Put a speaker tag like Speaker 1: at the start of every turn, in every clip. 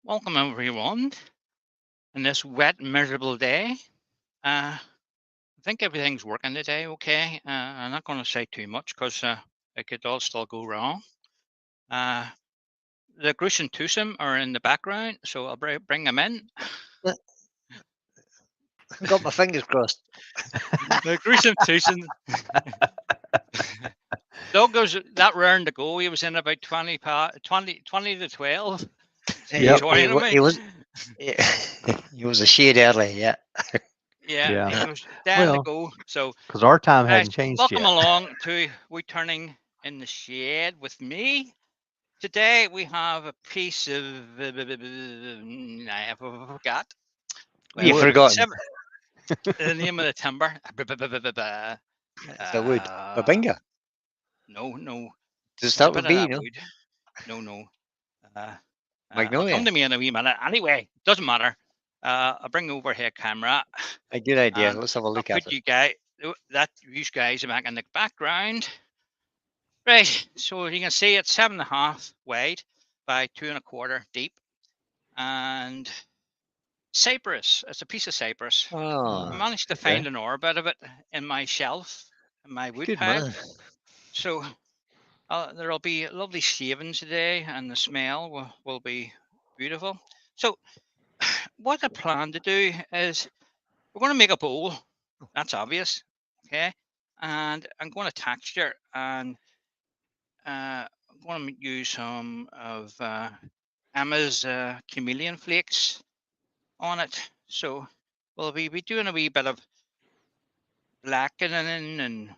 Speaker 1: Welcome everyone on this wet, miserable day. I think everything's working today okay. I'm not going to say too much because it could all still go wrong. Uh, the Gruesome Twosome are in the background, so I'll bring them in.
Speaker 2: Got my fingers crossed.
Speaker 1: The Gruesome Twosome. Doug goes that round to go. He was in about 20 to 12.
Speaker 3: Yep.
Speaker 1: Joining me.
Speaker 2: He was he was a shade early, yeah.
Speaker 1: Yeah,
Speaker 3: Yeah.
Speaker 1: he was down to
Speaker 3: Well,
Speaker 1: go. So
Speaker 3: because our time
Speaker 1: guys,
Speaker 3: hadn't changed
Speaker 1: welcome
Speaker 3: yet.
Speaker 1: along to We Turning in the Shade with me. Today we have a piece of I forgot.
Speaker 2: You've
Speaker 3: Wood.
Speaker 2: forgotten.
Speaker 1: The name of the timber.
Speaker 2: It's a wood. Babinga.
Speaker 1: No.
Speaker 2: Does it
Speaker 1: It's a
Speaker 2: start
Speaker 1: bit
Speaker 2: with
Speaker 1: of
Speaker 2: B,
Speaker 1: that
Speaker 2: no?
Speaker 1: wood. No. It'll come
Speaker 2: Magnolia.
Speaker 1: to me in a wee minute. Anyway, doesn't matter. I'll bring the overhead camera
Speaker 2: A good idea.
Speaker 1: and
Speaker 2: Let's have a
Speaker 1: I'll
Speaker 2: look at
Speaker 1: put
Speaker 2: it.
Speaker 1: you guys back in the background. Right, so you can see it's 7.5 wide by 2.25 deep, and cypress. It's a piece of cypress. I
Speaker 2: Oh,
Speaker 1: managed to
Speaker 3: Okay.
Speaker 1: find an orbit of it in my shelf, in my wood
Speaker 2: good
Speaker 1: pile.
Speaker 2: man.
Speaker 1: So there'll be lovely shavings today, and the smell will be beautiful. So what I plan to do is we're going to make a bowl. That's obvious, okay? And I'm going to texture and I'm going to use some of Emma's chameleon flakes on it. So we'll be doing a wee bit of blackening and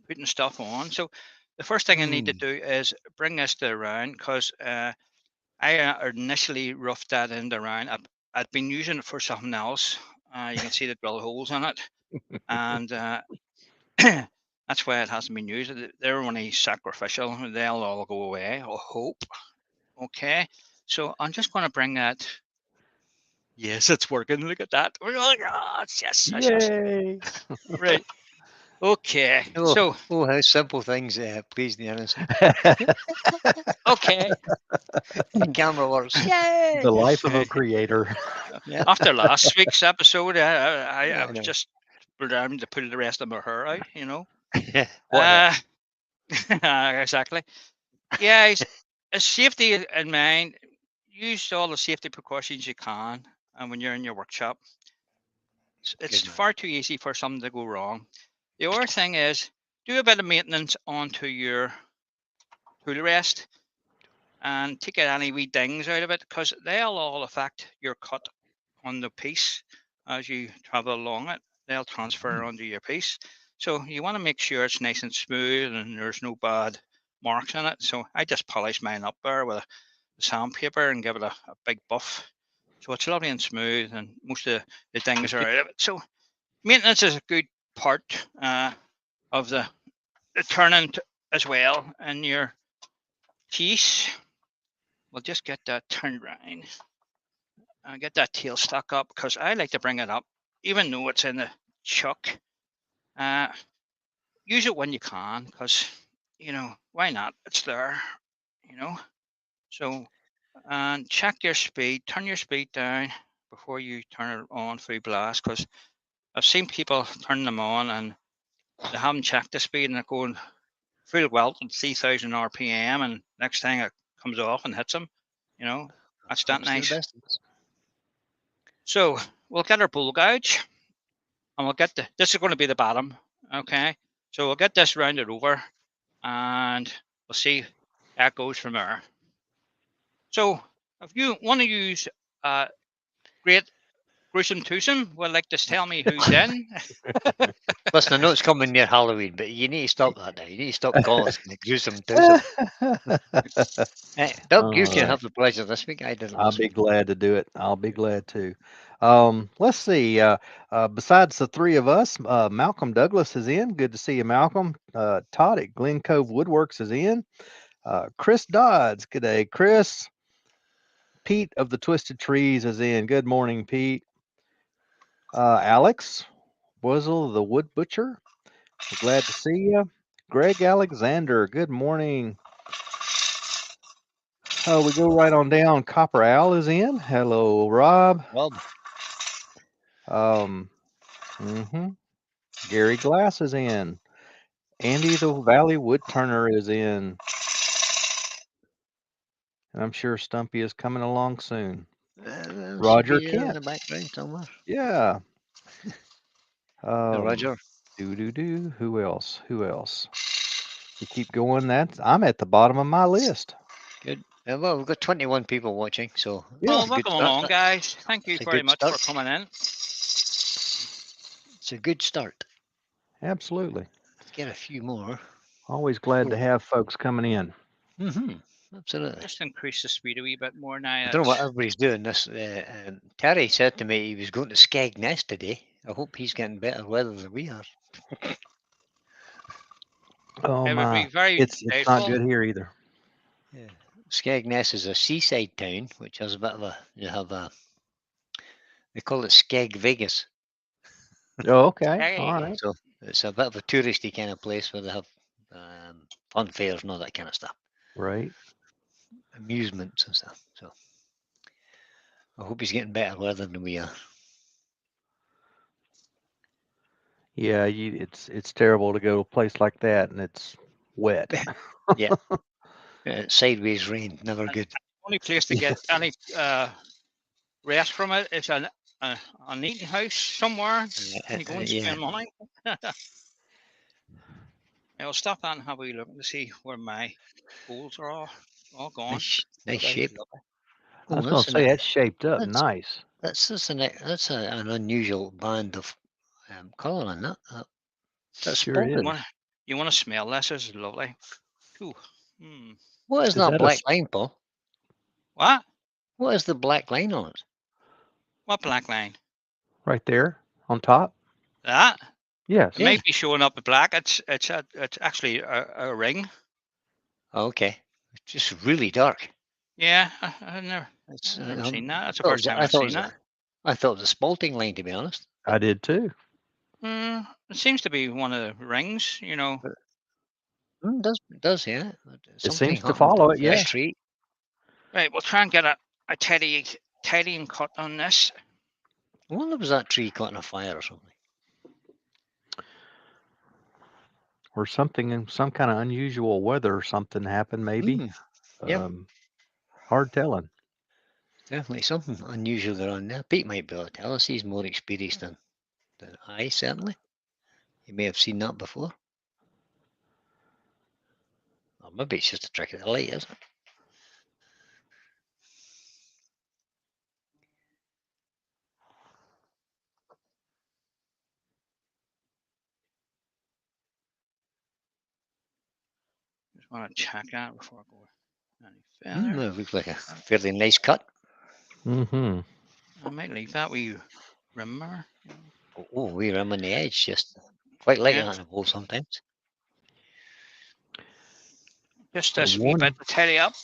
Speaker 1: putting stuff on. So the first thing I need to do is bring this to the round because I initially roughed that in the round. I'd been using it for something else. You can see the drill holes in it, and that's why it hasn't been used. They're only sacrificial. They'll all go away, I hope. Okay, so I'm just going to bring that. Yes, it's working. Look at that. Oh, yes.
Speaker 3: Yay.
Speaker 1: Right. Okay.
Speaker 2: Oh,
Speaker 1: So,
Speaker 2: how simple things please the innocent.
Speaker 1: okay.
Speaker 2: The camera works.
Speaker 3: The
Speaker 2: Yay!
Speaker 3: life of a creator.
Speaker 2: Yeah,
Speaker 1: After last week's episode, I
Speaker 2: I
Speaker 1: was
Speaker 2: know.
Speaker 1: just programmed to pull the rest of my hair out.
Speaker 2: What hair?
Speaker 1: Exactly. Yeah, it's safety in mind. Use all the safety precautions you can, and when you're in your workshop, it's
Speaker 2: Good man.
Speaker 1: far too easy for something to go wrong. The other thing is do a bit of maintenance onto your tool rest and take out any wee dings out of it because they'll all affect your cut on the piece as you travel along it. They'll transfer onto your piece. So you want to make sure it's nice and smooth and there's no bad marks in it. So I just polish mine up there with a sandpaper and give it a big buff. So it's lovely and smooth and most of the dings are out of it. So maintenance is a good part of the turning as well in your piece. We'll just get that turned around and get that tail stuck up because I like to bring it up, even though it's in the chuck. Uh, Use it when you can because, why not? It's there, you know. So, and check your speed, turn your speed down before you turn it on full blast because I've seen people turn them on and they haven't checked the speed and they're going full welt at 3,000 RPM and next thing it comes off and hits them. That's not
Speaker 2: Happens to the
Speaker 1: nice.
Speaker 2: best of us.
Speaker 1: So we'll get our bull gouge and we'll get this is going to be the bottom. Okay. So we'll get this rounded over and we'll see how it goes from there. So if you want to use great gruesome twosome, well, like just tell me who's in.
Speaker 2: Listen, I know it's coming near Halloween, but you need to stop that now. You need to stop calling us the gruesome twosome. Doug, you
Speaker 3: All
Speaker 2: can
Speaker 3: right.
Speaker 2: have the pleasure this week. I didn't
Speaker 3: I'll
Speaker 2: last
Speaker 3: be
Speaker 2: week.
Speaker 3: glad to do it. I'll be glad to. Let's see. Besides the three of us, Malcolm Douglas is in. Good to see you, Malcolm. Todd at Glen Cove Woodworks is in. Chris Dodds. Good day, Chris. Pete of the Twisted Trees is in. Good morning, Pete. Alex Wuzzle, the Wood Butcher. We're glad to see you. Greg Alexander. Good morning. We go right on down. Copper Owl is in. Hello, Rob.
Speaker 2: Rob.
Speaker 3: Gary Glass is in. Andy the Valley Wood Turner is in. And I'm sure Stumpy is coming along soon. Roger
Speaker 2: Should be in the
Speaker 3: Kent.
Speaker 2: background somewhere.
Speaker 3: Yeah.
Speaker 2: Roger.
Speaker 3: Who else? Who else? We keep going. I'm at the bottom of my list.
Speaker 2: Good. Well, we've got 21 people watching, so
Speaker 3: Yeah.
Speaker 1: Well,
Speaker 2: it's a good
Speaker 1: welcome
Speaker 2: start.
Speaker 1: along, guys. Thank you
Speaker 2: It's a
Speaker 1: very
Speaker 2: good
Speaker 1: much
Speaker 2: start.
Speaker 1: for coming in.
Speaker 2: It's a good start.
Speaker 3: Absolutely.
Speaker 2: Let's get a few more.
Speaker 3: Always glad to
Speaker 2: Cool.
Speaker 3: have folks coming in.
Speaker 2: Absolutely.
Speaker 1: Just increase the speed a wee bit more now.
Speaker 2: I don't know what everybody's doing. This Terry said to me he was going to Skegness today. I hope he's getting better weather than we are.
Speaker 3: Oh
Speaker 1: It would
Speaker 3: my!
Speaker 1: be very
Speaker 3: It's not
Speaker 1: delightful.
Speaker 3: good here either.
Speaker 2: Yeah. Skegness is a seaside town, which has a bit of they call it Skeg Vegas.
Speaker 3: Oh, okay.
Speaker 1: Hey.
Speaker 3: All right.
Speaker 2: So it's a bit of a touristy kind of place where they have fun fairs and all that kind of stuff,
Speaker 3: Right.
Speaker 2: amusements and stuff. So I hope he's getting better weather than we are.
Speaker 3: Yeah, it's terrible to go to a place like that and it's wet.
Speaker 2: Yeah. Sideways rain, never good.
Speaker 1: Only place to get any rest from it is an eating house somewhere. You go and spend money. I'll stop and have a wee look to see where my holes are all gone.
Speaker 2: Nice shape.
Speaker 3: I was going to say that's shaped up nice.
Speaker 2: That's an unusual band of colour on that. That's
Speaker 3: Sure
Speaker 2: spotted.
Speaker 3: is.
Speaker 1: You want to smell this? This is lovely. Ooh.
Speaker 2: What is that black line, Paul?
Speaker 1: What?
Speaker 2: What is the black line on it?
Speaker 1: What black line?
Speaker 3: Right there on top.
Speaker 1: That?
Speaker 3: Yes.
Speaker 1: It might be showing up as black. It's actually a ring.
Speaker 2: Okay. It's just really dark.
Speaker 1: Yeah, I've never seen that. That's the first time I've seen that.
Speaker 2: I thought it was a spalting line, to be honest.
Speaker 3: I did too.
Speaker 1: It seems to be one of the rings, you know.
Speaker 2: It does, yeah.
Speaker 3: It seems to follow it, yeah.
Speaker 2: Tree.
Speaker 1: Right, we'll try and get a tidying cut on this.
Speaker 2: I wonder was that tree caught in a fire or something.
Speaker 3: Or something in some kind of unusual weather or something happened, maybe.
Speaker 2: Yeah.
Speaker 3: Hard telling.
Speaker 2: Definitely something unusual going on there. Pete might be able to tell us. He's more experienced than I, certainly. You may have seen that before. Or maybe it's just a trick of the light, isn't it?
Speaker 1: Just want to check that before I go any further.
Speaker 2: It looks like a fairly nice cut.
Speaker 3: Mm-hmm.
Speaker 1: I might leave that wee rimmer.
Speaker 2: Oh, wee rim on the edge, just quite like that in a bowl sometimes.
Speaker 1: Just this wee bit to tidy up.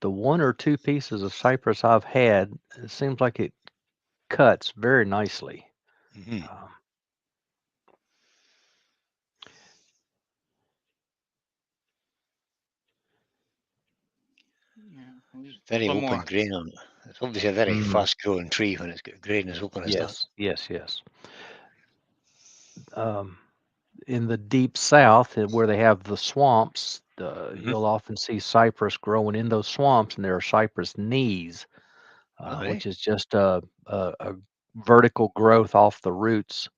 Speaker 3: The one or two pieces of cypress I've had, it seems like it cuts very nicely.
Speaker 2: Very open grain on it. It's obviously a very fast-growing tree when it's got grain as open as that.
Speaker 3: Yes. In the deep south, where they have the swamps, you'll often see cypress growing in those swamps, and there are cypress knees, which is just a vertical growth off the roots,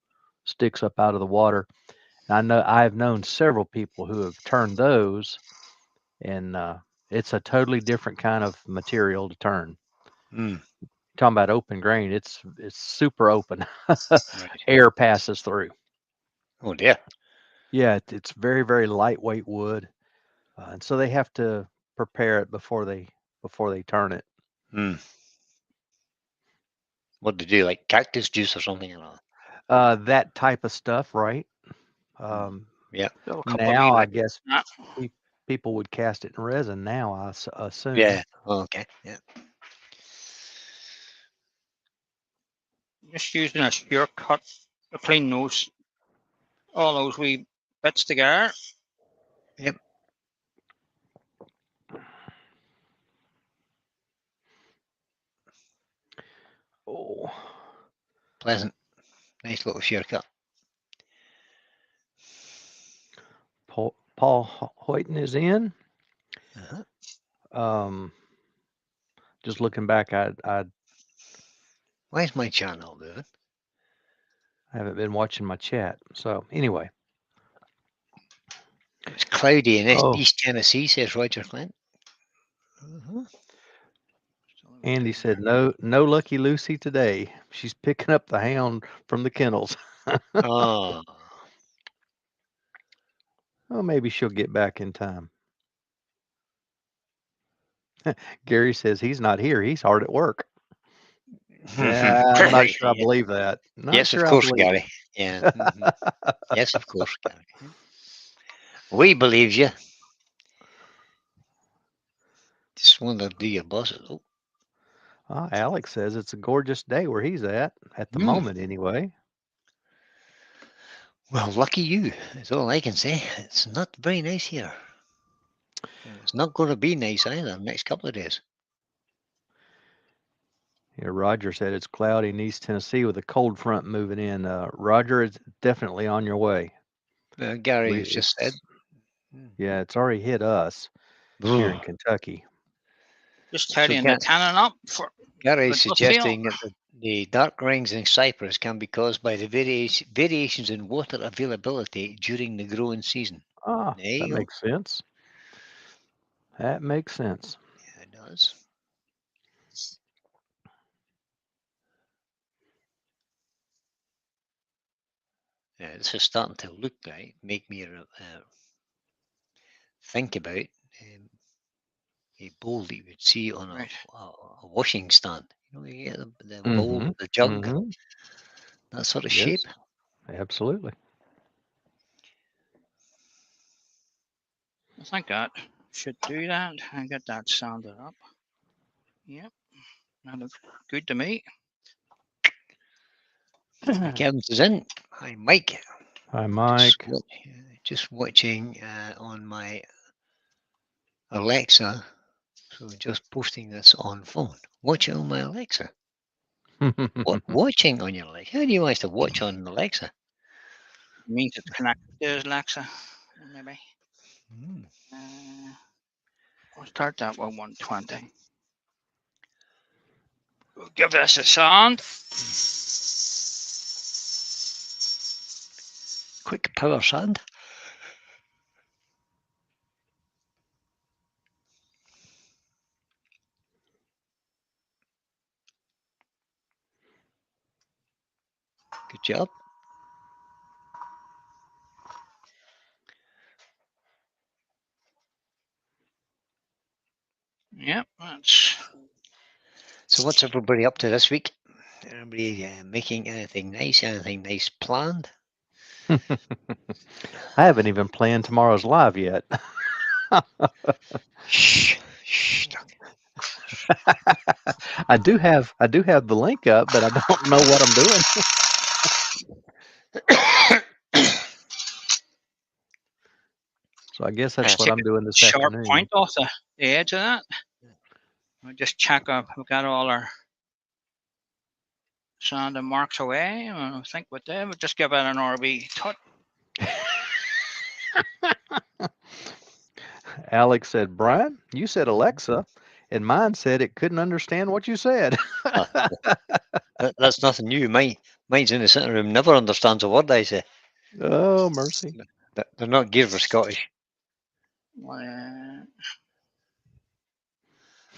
Speaker 3: sticks up out of the water. And I've known several people who have turned those, and it's a totally different kind of material to turn. Talking about open grain, it's super open. Air passes through.
Speaker 2: Oh dear.
Speaker 3: Yeah, it's very, very lightweight wood, and so they have to prepare it before they turn it.
Speaker 2: What do they do, like cactus juice or something?
Speaker 3: That type of stuff, right?
Speaker 2: Yeah.
Speaker 3: Now I guess people would cast it in resin. Now I assume.
Speaker 2: Yeah. Oh, okay. Yeah.
Speaker 1: Just using a shear cut to clean all those wee bits together.
Speaker 2: Yep.
Speaker 3: Oh,
Speaker 2: Pleasant. Nice little shear cut.
Speaker 3: Paul Hoyton is in.
Speaker 2: Uh-huh.
Speaker 3: Just looking back, I
Speaker 2: Why is my channel moving?
Speaker 3: haven't been watching my chat. So anyway,
Speaker 2: It's cloudy in
Speaker 3: Oh.
Speaker 2: East Tennessee, says Roger Clint. Uh-huh.
Speaker 3: Andy said no Lucky Lucy today. She's picking up the hound from the kennels.
Speaker 2: Oh,
Speaker 3: Well, maybe she'll get back in time. Gary says he's not here. He's hard at work. Yeah, I'm not sure I believe that. Not
Speaker 2: yes,
Speaker 3: sure
Speaker 2: of
Speaker 3: I
Speaker 2: course,
Speaker 3: believe
Speaker 2: Gary. Yeah. Mhm. Yes, of course, Gary. We believe you. Just want to do your bosses. Oh.
Speaker 3: Alex says it's a gorgeous day where he's at the moment anyway.
Speaker 2: Well, lucky you. That's all I can say. It's not very nice here. And it's not going to be nice either the next couple of days.
Speaker 3: Yeah, Roger said it's cloudy in East Tennessee with a cold front moving in. Roger, it's definitely on your way.
Speaker 2: Gary has just said.
Speaker 3: Yeah, it's already hit us here in Kentucky.
Speaker 1: Just tidying the tannin up for.
Speaker 2: Gary is suggesting that the dark rings in Cyprus can be caused by the variations in water availability during the growing season.
Speaker 3: Ah, that makes sense. That makes sense.
Speaker 2: Yeah, it does. Yeah, this is starting to look like, make me think about a bowl that you would see on a washing stand. You know, you get the bowl, the jug, that sort of shape.
Speaker 3: Absolutely.
Speaker 1: I think that should do that and get that sanded up. Yep, that looks good to me.
Speaker 2: Kevin is in. Hi, Mike.
Speaker 3: Hi, Mike.
Speaker 2: Just watching on my Alexa. So just posting this on phone. Watching on my Alexa. Watching on your Alexa? How do you want to watch on Alexa?
Speaker 1: It means it's connected to Alexa, maybe. We'll start that with 120. We'll give this a sound.
Speaker 2: Quick power sand. Good job.
Speaker 1: Yep, that's.
Speaker 2: So what's everybody up to this week? Everybody making anything nice planned?
Speaker 3: I haven't even planned tomorrow's live yet.
Speaker 2: Shh.
Speaker 3: I do have the link up, but I don't know what I'm doing. So I guess that's what I'm doing this afternoon.
Speaker 1: Sharp point off the edge of that. We'll just check up. We've got all our sand and marks away. I think with them, we'll just give it an RB touch.
Speaker 3: Alex said, Brian, you said Alexa, and mine said it couldn't understand what you said.
Speaker 2: That's nothing new. Mine's in the sitting room, never understands a word I say.
Speaker 3: Oh, mercy.
Speaker 2: They're not geared for Scottish.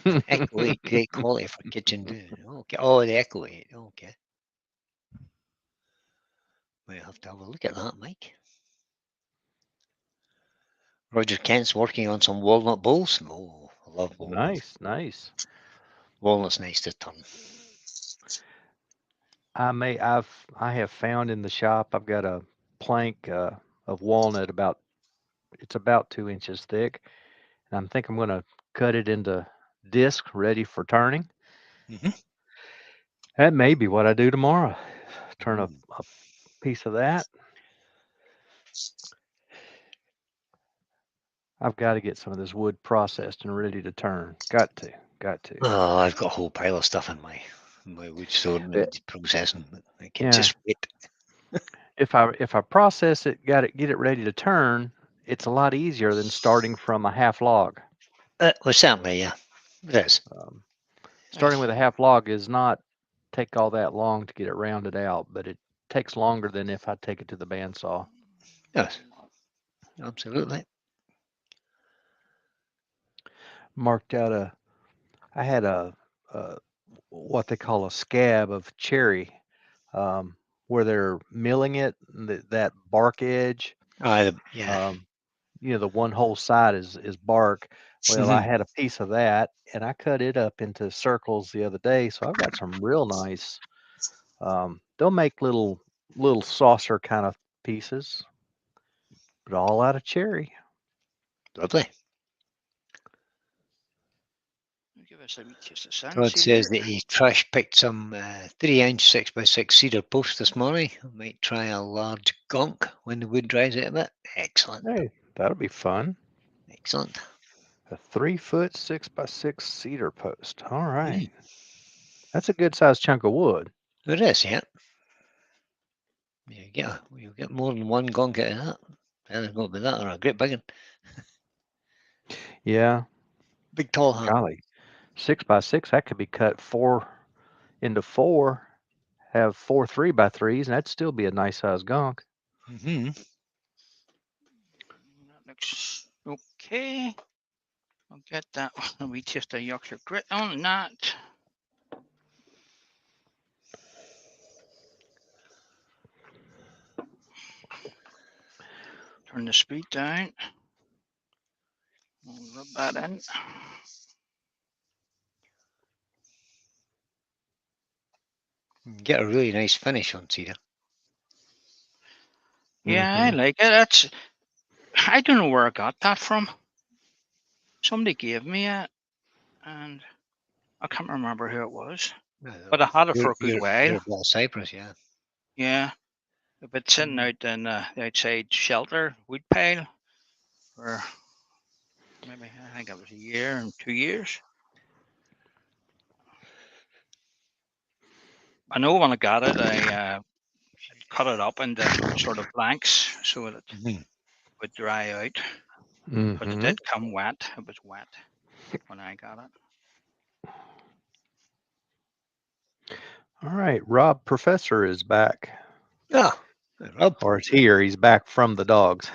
Speaker 2: Echo 8, great quality for kitchen doing. Okay. Oh, the Echo 8. Okay. Might have to have a look at that, Mike. Roger Kent's working on some walnut bowls. Oh, I love walnuts.
Speaker 3: Nice.
Speaker 2: Walnut's nice to turn.
Speaker 3: I have found in the shop, I've got a plank of walnut it's about 2 inches thick, and I think I'm going to cut it into disc ready for turning. That may be what I do tomorrow. Turn a piece of that. I've got to get some of this wood processed and ready to turn. Got to.
Speaker 2: Oh, I've got a whole pile of stuff in my my wood storing and processing. I can
Speaker 3: Yeah.
Speaker 2: just wait.
Speaker 3: If I process it, get it ready to turn, it's a lot easier than starting from a half log.
Speaker 2: Well, certainly, yeah, it is.
Speaker 3: Starting with a half log is not take all that long to get it rounded out, but it takes longer than if I take it to the bandsaw.
Speaker 2: Yes, absolutely.
Speaker 3: Marked out I had a what they call a scab of cherry, where they're milling it, that bark edge.
Speaker 2: Yeah.
Speaker 3: The one whole side is bark. Well, I had a piece of that, and I cut it up into circles the other day, so I've got some real nice. They'll make little saucer kind of pieces, but all out of cherry.
Speaker 2: Lovely.
Speaker 1: Give us a wee taste of sun.
Speaker 2: Rod says that he trash picked some 3-inch 6x6 cedar post this morning. I might try a large gonk when the wood dries out a bit. Excellent.
Speaker 3: Hey, that'll be fun.
Speaker 2: Excellent.
Speaker 3: A 3-foot 6x6 cedar post. All right. That's a good sized chunk of wood.
Speaker 2: It is, yeah. You get more than one gonk out of that. Either go with that or a great big one.
Speaker 3: Yeah.
Speaker 2: Big tall hand.
Speaker 3: Golly. 6x6, that could be cut 4 into 4, have 4 3x3s, and that'd still be a nice sized gonk.
Speaker 2: Mm-hmm.
Speaker 1: That looks okay. I'll get that one. We taste a Yorkshire grit on that. Turn the speed down. I'll rub that in.
Speaker 2: Get a really nice finish on cedar.
Speaker 1: Yeah, I like it. I don't know where I got that from. Somebody gave me it, and I can't remember who it was. But I had it for a good while.
Speaker 2: Cypress, yeah.
Speaker 1: Yeah. But sitting out in the outside shelter wood pile for maybe, I think it was a year and 2 years. I know when I got it, I cut it up into sort of blanks so that it would dry out. But it did come wet. It was wet when I got it.
Speaker 3: All right, Rob Professor is back.
Speaker 2: Oh, Rob.
Speaker 3: Or is here? He's back from the dogs.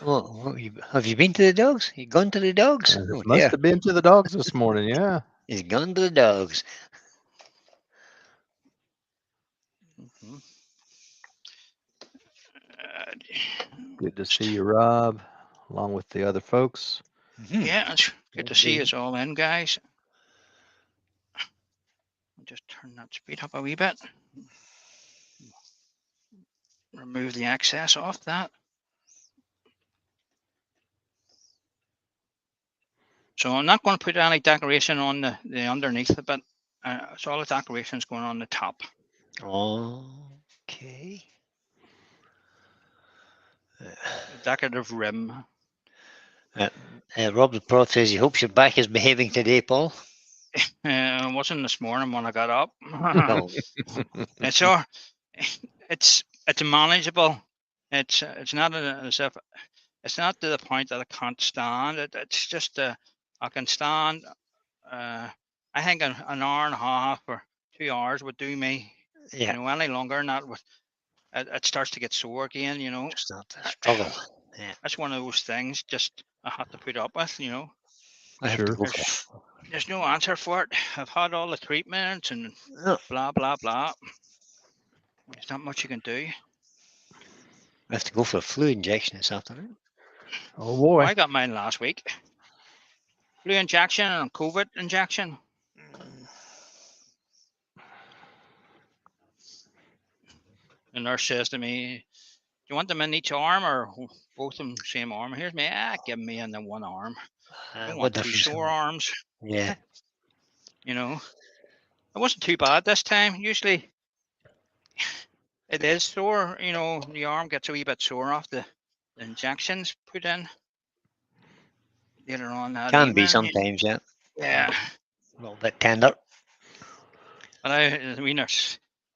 Speaker 2: Well, have you been to the dogs? You gone to the dogs?
Speaker 3: Must have been to the dogs this morning. Yeah.
Speaker 2: He's gone to the dogs.
Speaker 3: Good to see you, Rob, along with the other folks.
Speaker 1: Yeah, it's good to see us all in, guys. I'll just turn that speed up a wee bit. Remove the excess off that. So I'm not going to put any decoration on the underneath of it. It's all the decorations going on the top.
Speaker 2: Okay.
Speaker 1: Decorative rim.
Speaker 2: Rob the Prof says he hopes your back is behaving today, Paul.
Speaker 1: It wasn't this morning when I got up. It's manageable. It's not as if it's not to the point that I can't stand it. It's just I can stand. I think an hour and a half or 2 hours would do me.
Speaker 2: Yeah.
Speaker 1: You know, any longer than that, it starts to get sore again. You know,
Speaker 2: it's not a struggle. Yeah.
Speaker 1: That's one of those things. Just I have to put up with. You know.
Speaker 2: I have to go
Speaker 1: There's no answer for it. I've had all the treatments and blah blah blah. There's not much you can do.
Speaker 2: I have to go for a flu injection this afternoon.
Speaker 3: Oh boy!
Speaker 1: I got mine last week. Flu injection and COVID injection. The nurse says to me, "Do you want them in each arm or both of them same arm?" Here's me. Give me in the one arm. I don't want 2 sore arms.
Speaker 2: Yeah.
Speaker 1: You know, it wasn't too bad this time. Usually, it is sore. You know, the arm gets a wee bit sore off the injections put in. Later on that
Speaker 2: can be sometimes, yeah.
Speaker 1: Yeah.
Speaker 2: A little bit tender.
Speaker 1: But I mean,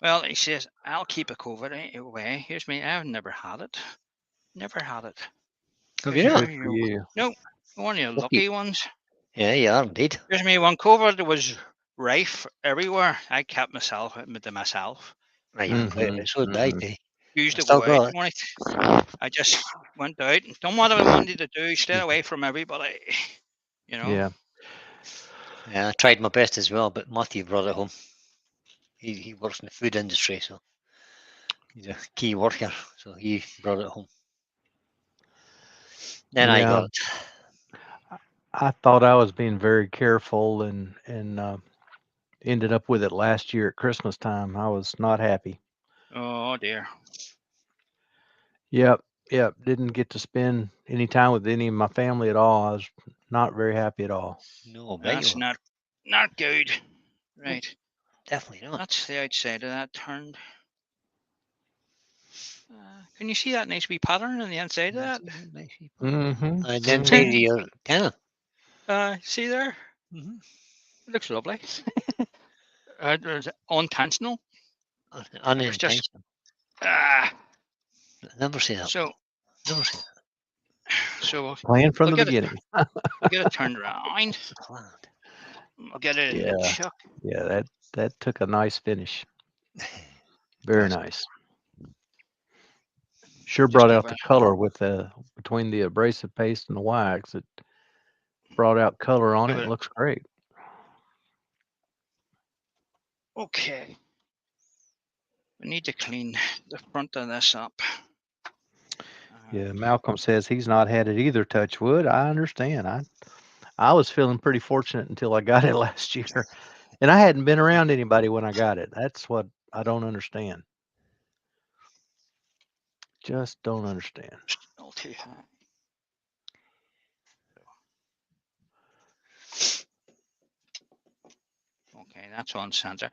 Speaker 1: well, he says, I'll keep a COVID away. Here's me. I've never had it. Never had it.
Speaker 2: Have
Speaker 1: Here's
Speaker 2: you not?
Speaker 3: Good for you.
Speaker 1: No, one of the
Speaker 2: Lucky.
Speaker 1: lucky ones.
Speaker 2: Yeah, you are indeed.
Speaker 1: Here's me. When COVID was rife everywhere, I kept myself to myself.
Speaker 2: Right, you're quite
Speaker 3: Mhm,
Speaker 2: right. So did I.
Speaker 3: mhm.
Speaker 1: Used
Speaker 2: I
Speaker 1: to
Speaker 2: still
Speaker 1: go out.
Speaker 2: got it.
Speaker 1: I just went out and done what I wanted to do. Stayed away from everybody. You know.
Speaker 3: Yeah.
Speaker 2: Yeah, I tried my best as well, but Matthew brought it home. He works in the food industry, so he's a key worker. So he brought it home. Then I
Speaker 3: Yeah.
Speaker 2: got it.
Speaker 3: I thought I was being very careful and ended up with it last year at Christmas time. I was not happy.
Speaker 1: Oh dear.
Speaker 3: Yep. Yep. Didn't get to spend any time with any of my family at all. I was not very happy at all.
Speaker 2: No, bet you
Speaker 1: That's
Speaker 2: were.
Speaker 1: not good. Right.
Speaker 2: Definitely not.
Speaker 1: That's the outside of that turned. Can you see that nice wee pattern on the inside of that?
Speaker 2: Nice people.
Speaker 3: Mm-hmm.
Speaker 2: And then
Speaker 1: Mhm.
Speaker 2: maybe you're can.
Speaker 1: See there?
Speaker 2: Mm-hmm.
Speaker 1: It looks lovely. It's unintentional. It was just
Speaker 2: Unintentional. Never say that.
Speaker 1: so.
Speaker 2: Never say that.
Speaker 1: So
Speaker 3: Plan from
Speaker 1: we'll
Speaker 3: the
Speaker 1: get it.
Speaker 3: beginning.
Speaker 1: We'll get it turned around.
Speaker 2: Planned.
Speaker 1: We'll get it in the
Speaker 3: Yeah.
Speaker 1: chuck.
Speaker 3: Yeah. That took a nice finish. Very
Speaker 2: That's
Speaker 3: nice. Sure
Speaker 1: Just
Speaker 3: brought
Speaker 1: have
Speaker 3: out
Speaker 1: a
Speaker 3: the color with the between the abrasive paste and the wax. It brought out color on
Speaker 1: give
Speaker 3: it.
Speaker 1: it.
Speaker 3: It looks great.
Speaker 1: Okay. We need to clean the front of this up.
Speaker 3: Yeah, Malcolm says he's not had it either, touch wood. I understand. I was feeling pretty fortunate until I got it last year. And I hadn't been around anybody when I got it. That's what I don't understand. Just don't understand.
Speaker 1: Still too high. Okay, that's on center.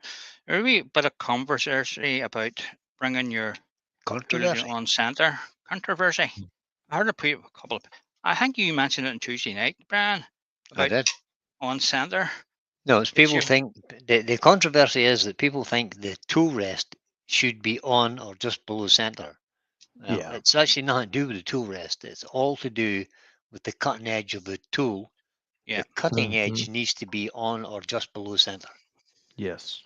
Speaker 1: A wee bit of controversy about bringing your
Speaker 2: controversy
Speaker 1: on center. Controversy. I heard a couple of. I think you mentioned it on Tuesday night, Brian.
Speaker 2: I did.
Speaker 1: On center.
Speaker 2: No, it's people think the controversy is that people think the tool rest should be on or just below center. Well,
Speaker 3: Yeah.
Speaker 2: it's actually nothing to do with the tool rest. It's all to do with the cutting edge of the tool.
Speaker 1: Yeah.
Speaker 2: The cutting edge needs to be on or just below center.
Speaker 3: Yes.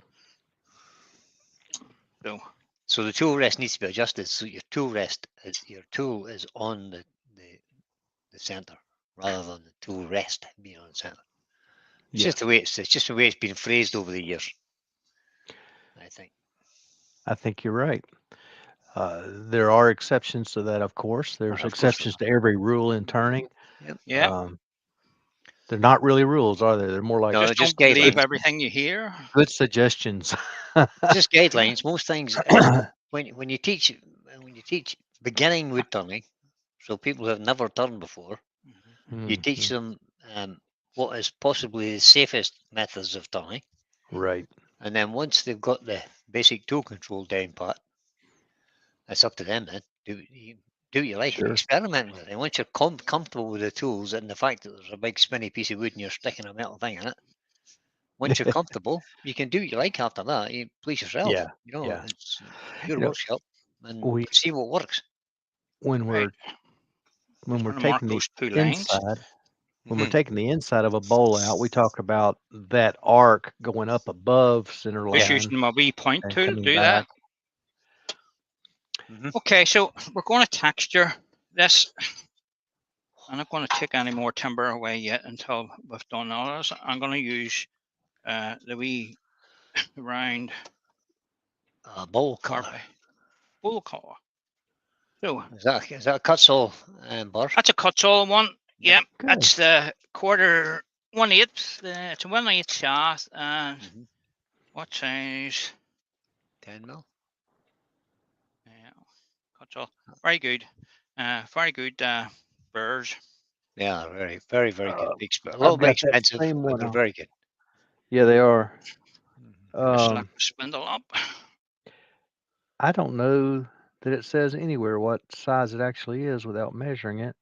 Speaker 2: So the tool rest needs to be adjusted. So your tool is on the center rather than the tool rest being on the center. It's just the way it's been phrased over the years.
Speaker 3: I think you're right. There are exceptions to that, of course. There's exceptions to every rule in turning.
Speaker 2: Yep.
Speaker 1: Yeah.
Speaker 3: They're not really rules, are they? They're more like
Speaker 1: just don't believe everything you hear.
Speaker 3: Good suggestions.
Speaker 2: Just guidelines. Most things when you teach beginning wood turning, so people who have never turned before, you teach them what is possibly the safest methods of turning.
Speaker 3: Right.
Speaker 2: And then once they've got the basic tool control down pat, it's up to them then. Do you like it? Experiment with it. And once you're comfortable with the tools and the fact that there's a big spinny piece of wood and you're sticking a metal thing in it, once you're comfortable, you can do what you like after that. You please yourself.
Speaker 3: Yeah.
Speaker 2: It's your workshop and see what works.
Speaker 3: When we're taking the inside, when we're taking the inside of a bowl out, we talk about that arc going up above center line.
Speaker 1: Just using my wee point tool to do
Speaker 3: back.
Speaker 1: that. Okay, so we're going to texture this. I'm not going to take any more timber away yet until we've done all this. I'm going to use the wee round
Speaker 2: bowl cutter.
Speaker 1: Bowl cutter. So
Speaker 2: is that a cut-saw bar?
Speaker 1: That's a cut-saw one. Yep, that's the 1/8. It's a 1/8 shaft. And what size?
Speaker 2: 10 mil.
Speaker 1: Yeah, cut-saw. Very good. Very good burrs.
Speaker 2: Yeah, very, very, very good. A little bit expensive, but they're very good.
Speaker 3: Yeah, they are.
Speaker 1: Just like the spindle up.
Speaker 3: I don't know that it says anywhere what size it actually is without measuring it.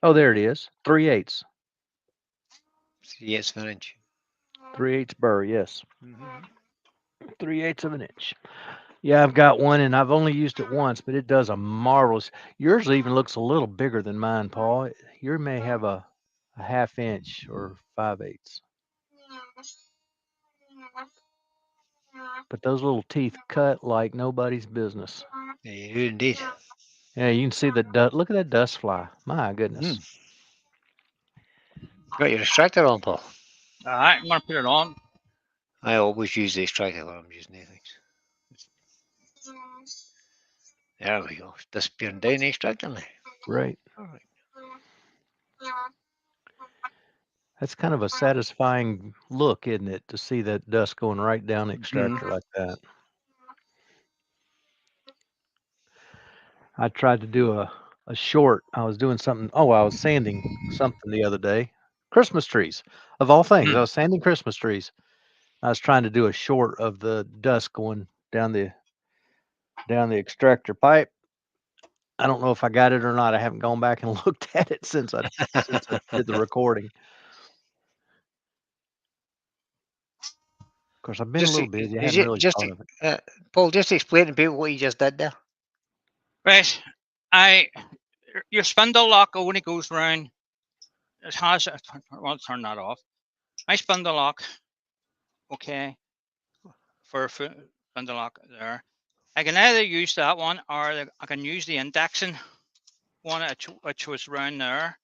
Speaker 3: Oh, there it is. 3/8.
Speaker 2: 3/8 of an inch.
Speaker 3: 3/8 burr, yes.
Speaker 2: Mhm.
Speaker 3: 3/8 of an inch. Yeah, I've got one and I've only used it once, but it does a marvelous. Yours even looks a little bigger than mine, Paul. Yours may have a 1/2 inch or 5/8. But those little teeth cut like nobody's business.
Speaker 2: Yeah, you do indeed.
Speaker 3: Yeah, you can see the dust. Look at that dust fly. My goodness.
Speaker 2: Got your extractor on, Paul?
Speaker 1: All right, I'm gonna put it on.
Speaker 2: I always use the extractor when I'm using these things. There we go. It's disappearing down the extractor now.
Speaker 3: Great.
Speaker 2: All right.
Speaker 3: That's kind of a satisfying look, isn't it, to see that dust going right down the extractor like that. I tried to do a short. I was doing something. Oh, I was sanding something the other day. Christmas trees, of all things. I was sanding Christmas trees. I was trying to do a short of the dust going down the extractor pipe. I don't know if I got it or not. I haven't gone back and looked at it since I did the recording. Of course, I've been a little busy. I hadn't really thought of it.
Speaker 2: Paul, just explain to people what you just did there.
Speaker 1: Right, your spindle lock only goes round. It has. Well, turn that off. My spindle lock, okay, for spindle lock there. I can either use that one or I can use the indexing one, which was round there.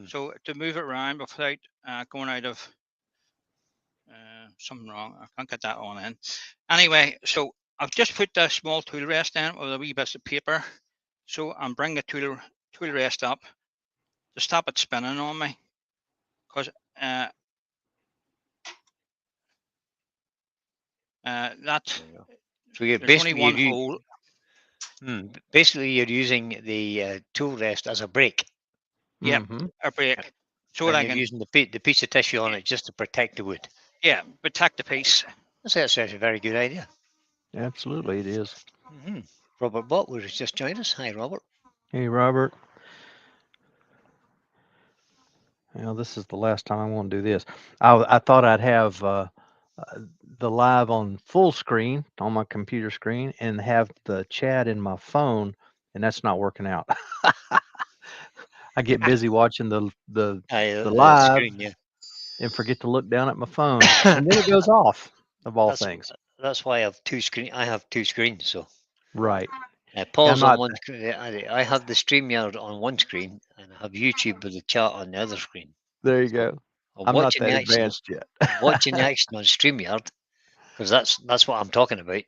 Speaker 1: So to move it around without going out of something wrong, I can't get that on in. Anyway, so I've just put the small tool rest in with a wee bit of paper. So I'm bringing the tool rest up to stop it spinning on me, because that.
Speaker 2: So you're basically only one hole. Basically, you're using the tool rest as a brake.
Speaker 1: Yep, a brake. So
Speaker 2: and you're using the piece of tissue on it just to protect the wood.
Speaker 1: Yeah, protect the piece.
Speaker 2: That's a very good idea.
Speaker 3: Absolutely, it is.
Speaker 2: Robert Butler has just joined us. Hi, Robert.
Speaker 3: Hey, Robert. Well, this is the last time I want to do this. I thought I'd have the live on full screen on my computer screen and have the chat in my phone, and that's not working out. I get busy watching the live
Speaker 2: screen,
Speaker 3: and forget to look down at my phone, and then it goes off. Of all things,
Speaker 2: that's why I have two screens. I have two screens, so
Speaker 3: right.
Speaker 2: Paul's on one screen. I have the StreamYard on one screen, and I have YouTube with the chat on the other screen.
Speaker 3: There you go. I'm not that advanced yet.
Speaker 2: Watching the action on StreamYard, because that's what I'm talking about.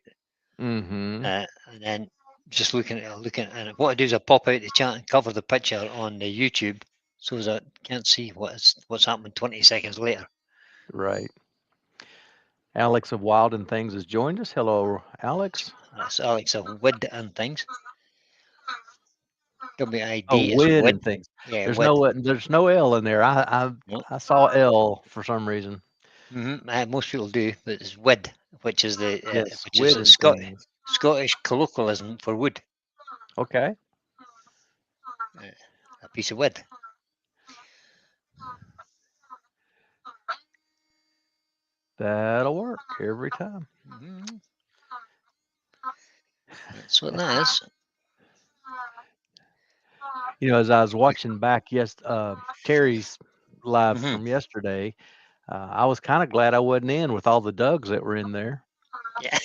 Speaker 3: And
Speaker 2: then just looking and what I do is I pop out the chat and cover the picture on the YouTube so that I can't see what's happening 20 seconds later.
Speaker 3: Right. Alex of Wild and Things has joined us. Hello, Alex.
Speaker 2: That's Alex of Wid and Things. WID.
Speaker 3: Oh, Wid and Things. Yeah, there's no L in there. I saw L for some reason.
Speaker 2: Most people do, but it's Wid, which is the Scottish colloquialism for wood.
Speaker 3: Okay.
Speaker 2: A piece of wood.
Speaker 3: That'll work every time.
Speaker 2: That's what that is.
Speaker 3: You know, as I was watching back Terry's live from yesterday, I was kind of glad I wasn't in with all the Dougs that were in there.
Speaker 2: Yeah.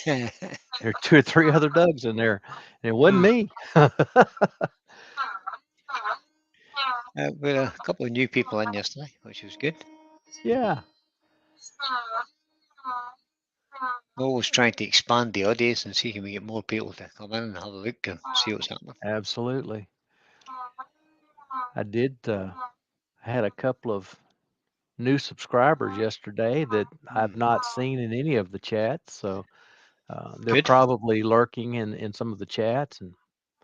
Speaker 3: There are 2 or 3 other Dougs in there, and it wasn't me.
Speaker 2: We had a couple of new people in yesterday, which was good.
Speaker 3: Yeah.
Speaker 2: We're always trying to expand the audience and see if we get more people to come in and have a look and see what's happening.
Speaker 3: Absolutely. I did. I had a couple of new subscribers yesterday that I've not seen in any of the chats, so they're probably lurking in some of the chats, and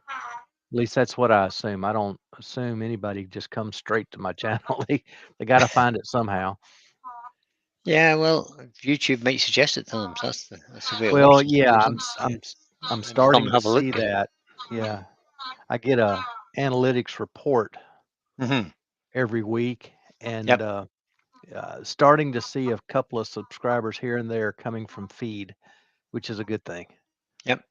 Speaker 3: at least that's what I assume. I don't assume anybody just comes straight to my channel. They got to find it somehow.
Speaker 2: Yeah, well, YouTube might suggest it to them. So that's the way it works.
Speaker 3: Well, yeah, I'm starting to see that. Yeah, I get a analytics report every week, and starting to see a couple of subscribers here and there coming from feed, which is a good thing.
Speaker 2: Yep.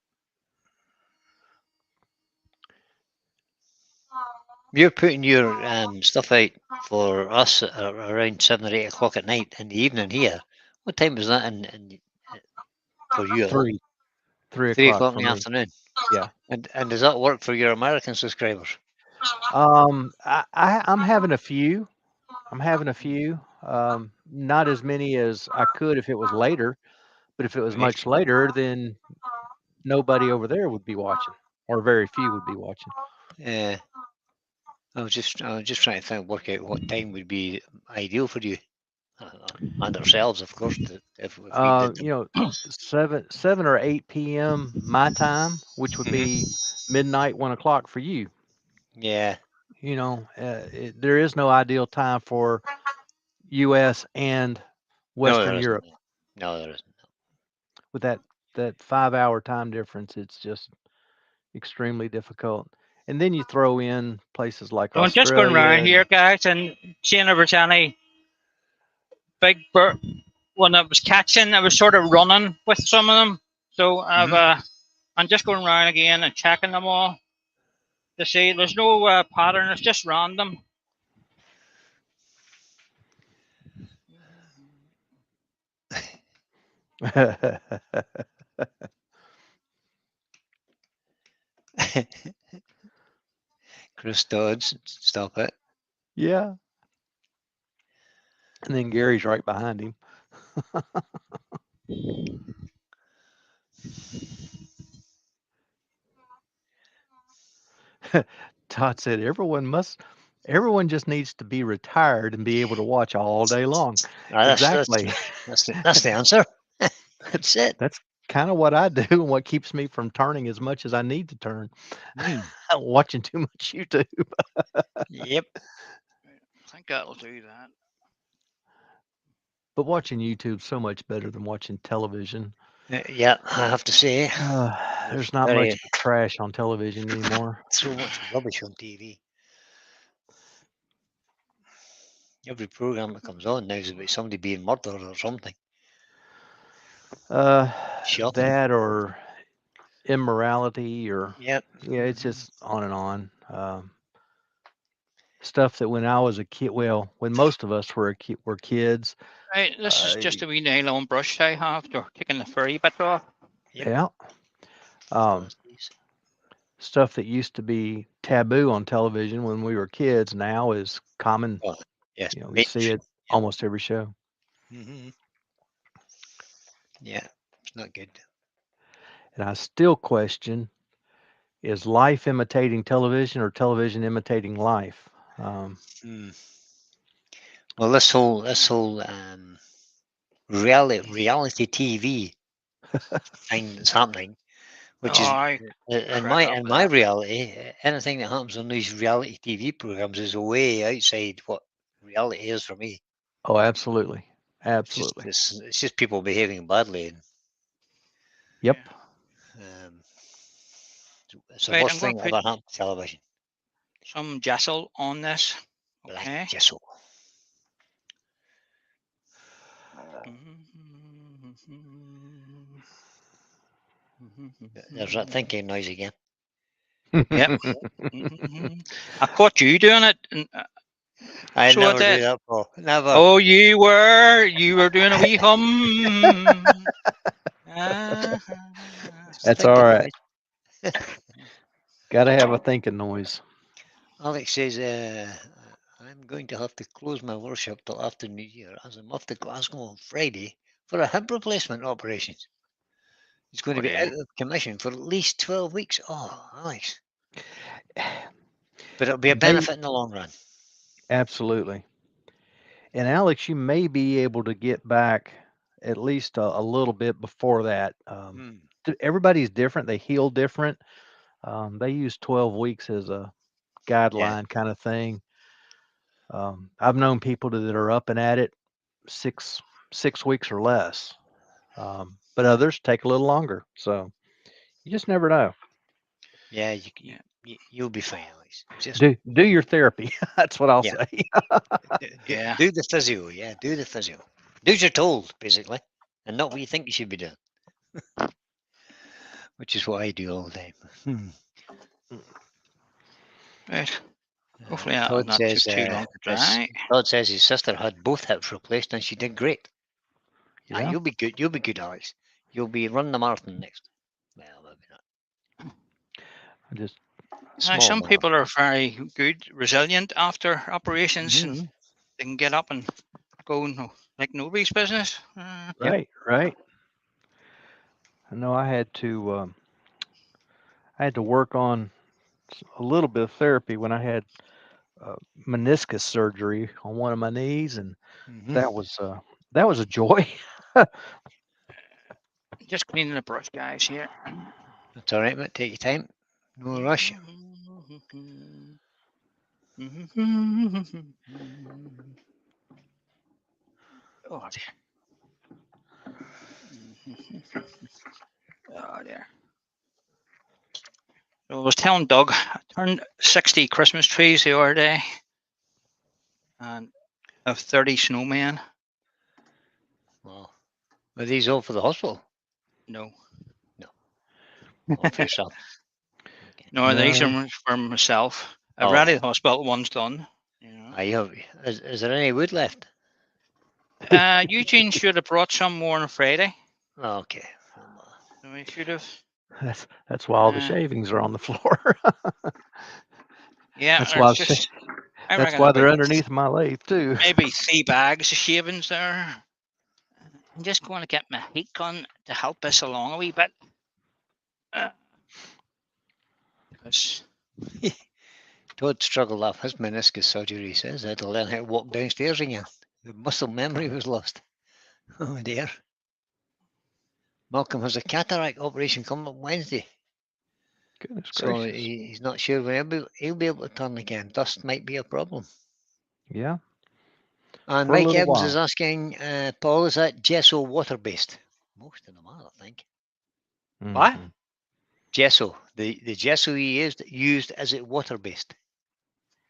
Speaker 2: You're putting your stuff out for us around 7 or 8 o'clock at night in the evening here. What time is that for you?
Speaker 3: 3
Speaker 2: 3
Speaker 3: o'clock
Speaker 2: o'clock
Speaker 3: for
Speaker 2: in the
Speaker 3: me.
Speaker 2: afternoon.
Speaker 3: Yeah.
Speaker 2: And does that work for your American subscribers?
Speaker 3: I'm having a few. Not as many as I could if it was later, but if it was
Speaker 2: Okay.
Speaker 3: much later, then nobody over there would be watching, or very few would be watching.
Speaker 2: Yeah. I was just trying to work out what time would be ideal for you and ourselves, of course. If we did them.
Speaker 3: 7 or 8 p.m. my time, which would be midnight, 1 o'clock for you.
Speaker 2: Yeah.
Speaker 3: There is no ideal time for U.S. and Western Europe.
Speaker 2: No, there isn't.
Speaker 3: With that 5-hour time difference, it's just extremely difficult. And then you throw in places like
Speaker 1: So I'm
Speaker 3: Australia.
Speaker 1: just going around here, guys, and seeing if there's any big bird. When I was catching, I was sort of running with some of them. So I'm just going around again and checking them all to see. There's no pattern. It's just random.
Speaker 2: Chris Dodds, stop it.
Speaker 3: Yeah. And then Gary's right behind him. Todd said everyone just needs to be retired and be able to watch all day long. Exactly.
Speaker 2: That's the answer. That's it.
Speaker 3: That's kind of what I do and what keeps me from turning as much as I need to turn. Watching too much YouTube.
Speaker 2: Yep.
Speaker 1: I think that'll do that.
Speaker 3: But watching YouTube's so much better than watching television.
Speaker 2: Yeah, I have to say.
Speaker 3: There's not much trash on television anymore.
Speaker 2: So much rubbish on TV. Every program that comes on now is about somebody being murdered or something. Shocking.
Speaker 3: That or immorality or
Speaker 2: Yep.
Speaker 3: Yeah, it's just on and on. Stuff that when I was a kid, well, when most of us were kids.
Speaker 1: Right, this is just a wee nylon brush I have for taking the furry bit off.
Speaker 3: Yeah. Stuff that used to be taboo on television when we were kids now is common.
Speaker 2: Oh, yes.
Speaker 3: We see it almost every show.
Speaker 2: Yeah, it's not good.
Speaker 3: And I still question, is life imitating television or television imitating life?
Speaker 2: Well, this whole reality TV thing that's happening, which is in my reality, anything that happens on these reality TV programs is way outside what reality is for me.
Speaker 3: Oh, absolutely, absolutely.
Speaker 2: It's just people behaving badly. And,
Speaker 3: yep.
Speaker 2: It's the worst thing that ever happened to television.
Speaker 1: Some Jessel on this.
Speaker 2: Black
Speaker 1: Okay.
Speaker 2: Jessel. There's that thinking noise again.
Speaker 1: Yep. I caught you doing it.
Speaker 2: I never do that, Paul. Never.
Speaker 1: Oh, you were doing a wee hum.
Speaker 3: That's all right. Gotta have a thinking noise.
Speaker 2: Alex says, I'm going to have to close my workshop till after New Year as I'm off to Glasgow on Friday for a hip replacement operation. He's going to be out of commission for at least 12 weeks. Oh, Alex. But it'll be a benefit in the long run.
Speaker 3: Absolutely. And Alex, you may be able to get back at least a little bit before that. Everybody's different. They heal different. They use 12 weeks as a guideline kind of thing. I've known people that are up and at it 6 weeks or less. But others take a little longer. So you just never know.
Speaker 2: Yeah, You'll be fine, Alex. Just
Speaker 3: Do your therapy. That's what I'll
Speaker 2: Yeah.
Speaker 3: say.
Speaker 1: Yeah.
Speaker 2: do the physio. Yeah, do the physio. Do as you're told, basically, and not what you think you should be doing. Which is what I do all the time.
Speaker 1: Right. Hopefully that'll
Speaker 2: Todd
Speaker 1: not
Speaker 2: says
Speaker 1: take too long to dry.
Speaker 2: Todd says his sister had both hips replaced and she did great.
Speaker 3: Yeah.
Speaker 2: You'll be good. You'll be good, Alex. You'll be running the marathon next. Well, maybe not.
Speaker 3: I just
Speaker 1: Now, some people are very good, resilient after operations, and
Speaker 2: Mhm.
Speaker 1: they can get up and go like nobody's business.
Speaker 3: right. I know I had to work on a little bit of therapy when I had meniscus surgery on one of my knees, and
Speaker 2: Mhm.
Speaker 3: that was a joy.
Speaker 1: Just cleaning the brush, guys, here.
Speaker 2: That's all right, mate. Take your time. No rush.
Speaker 1: Oh dear. Oh dear. So I was telling Doug, I turned 60 Christmas trees the other day, and I have 30 snowmen.
Speaker 2: Well, are these all for the hospital?
Speaker 1: No.
Speaker 2: All for yourself. Okay.
Speaker 1: No, these
Speaker 3: No.
Speaker 1: are for myself. I've already
Speaker 2: Oh,
Speaker 1: the hospital one's done. You know.
Speaker 2: you have, is there any wood left?
Speaker 1: Eugene should have brought some more on Friday.
Speaker 2: Okay.
Speaker 1: So he should have.
Speaker 3: That's why all the
Speaker 1: Uh,
Speaker 3: shavings are on the floor.
Speaker 1: Yeah,
Speaker 3: That's
Speaker 1: there's
Speaker 3: why
Speaker 1: just. I
Speaker 3: that's
Speaker 1: reckon
Speaker 3: why they're
Speaker 1: about
Speaker 3: underneath my lathe too.
Speaker 1: maybe 3 bags of shavings there. I'm just going to get my heat gun to help us along a wee bit. Because
Speaker 2: Todd struggled off his meniscus surgery, he says. I had to learn how to walk downstairs again. The muscle memory was lost. Oh dear. Malcolm has a cataract operation coming up Wednesday.
Speaker 3: Goodness
Speaker 2: So
Speaker 3: gracious.
Speaker 2: he's not sure when he'll be able to turn again. Dust might be a problem.
Speaker 3: Yeah.
Speaker 2: And
Speaker 3: For a
Speaker 2: Mike
Speaker 3: little
Speaker 2: Evans
Speaker 3: while.
Speaker 2: is asking, Paul, is that gesso water based? Most of them are, I think.
Speaker 1: what?
Speaker 3: Mhm.
Speaker 2: Gesso. The gesso he used as it water based.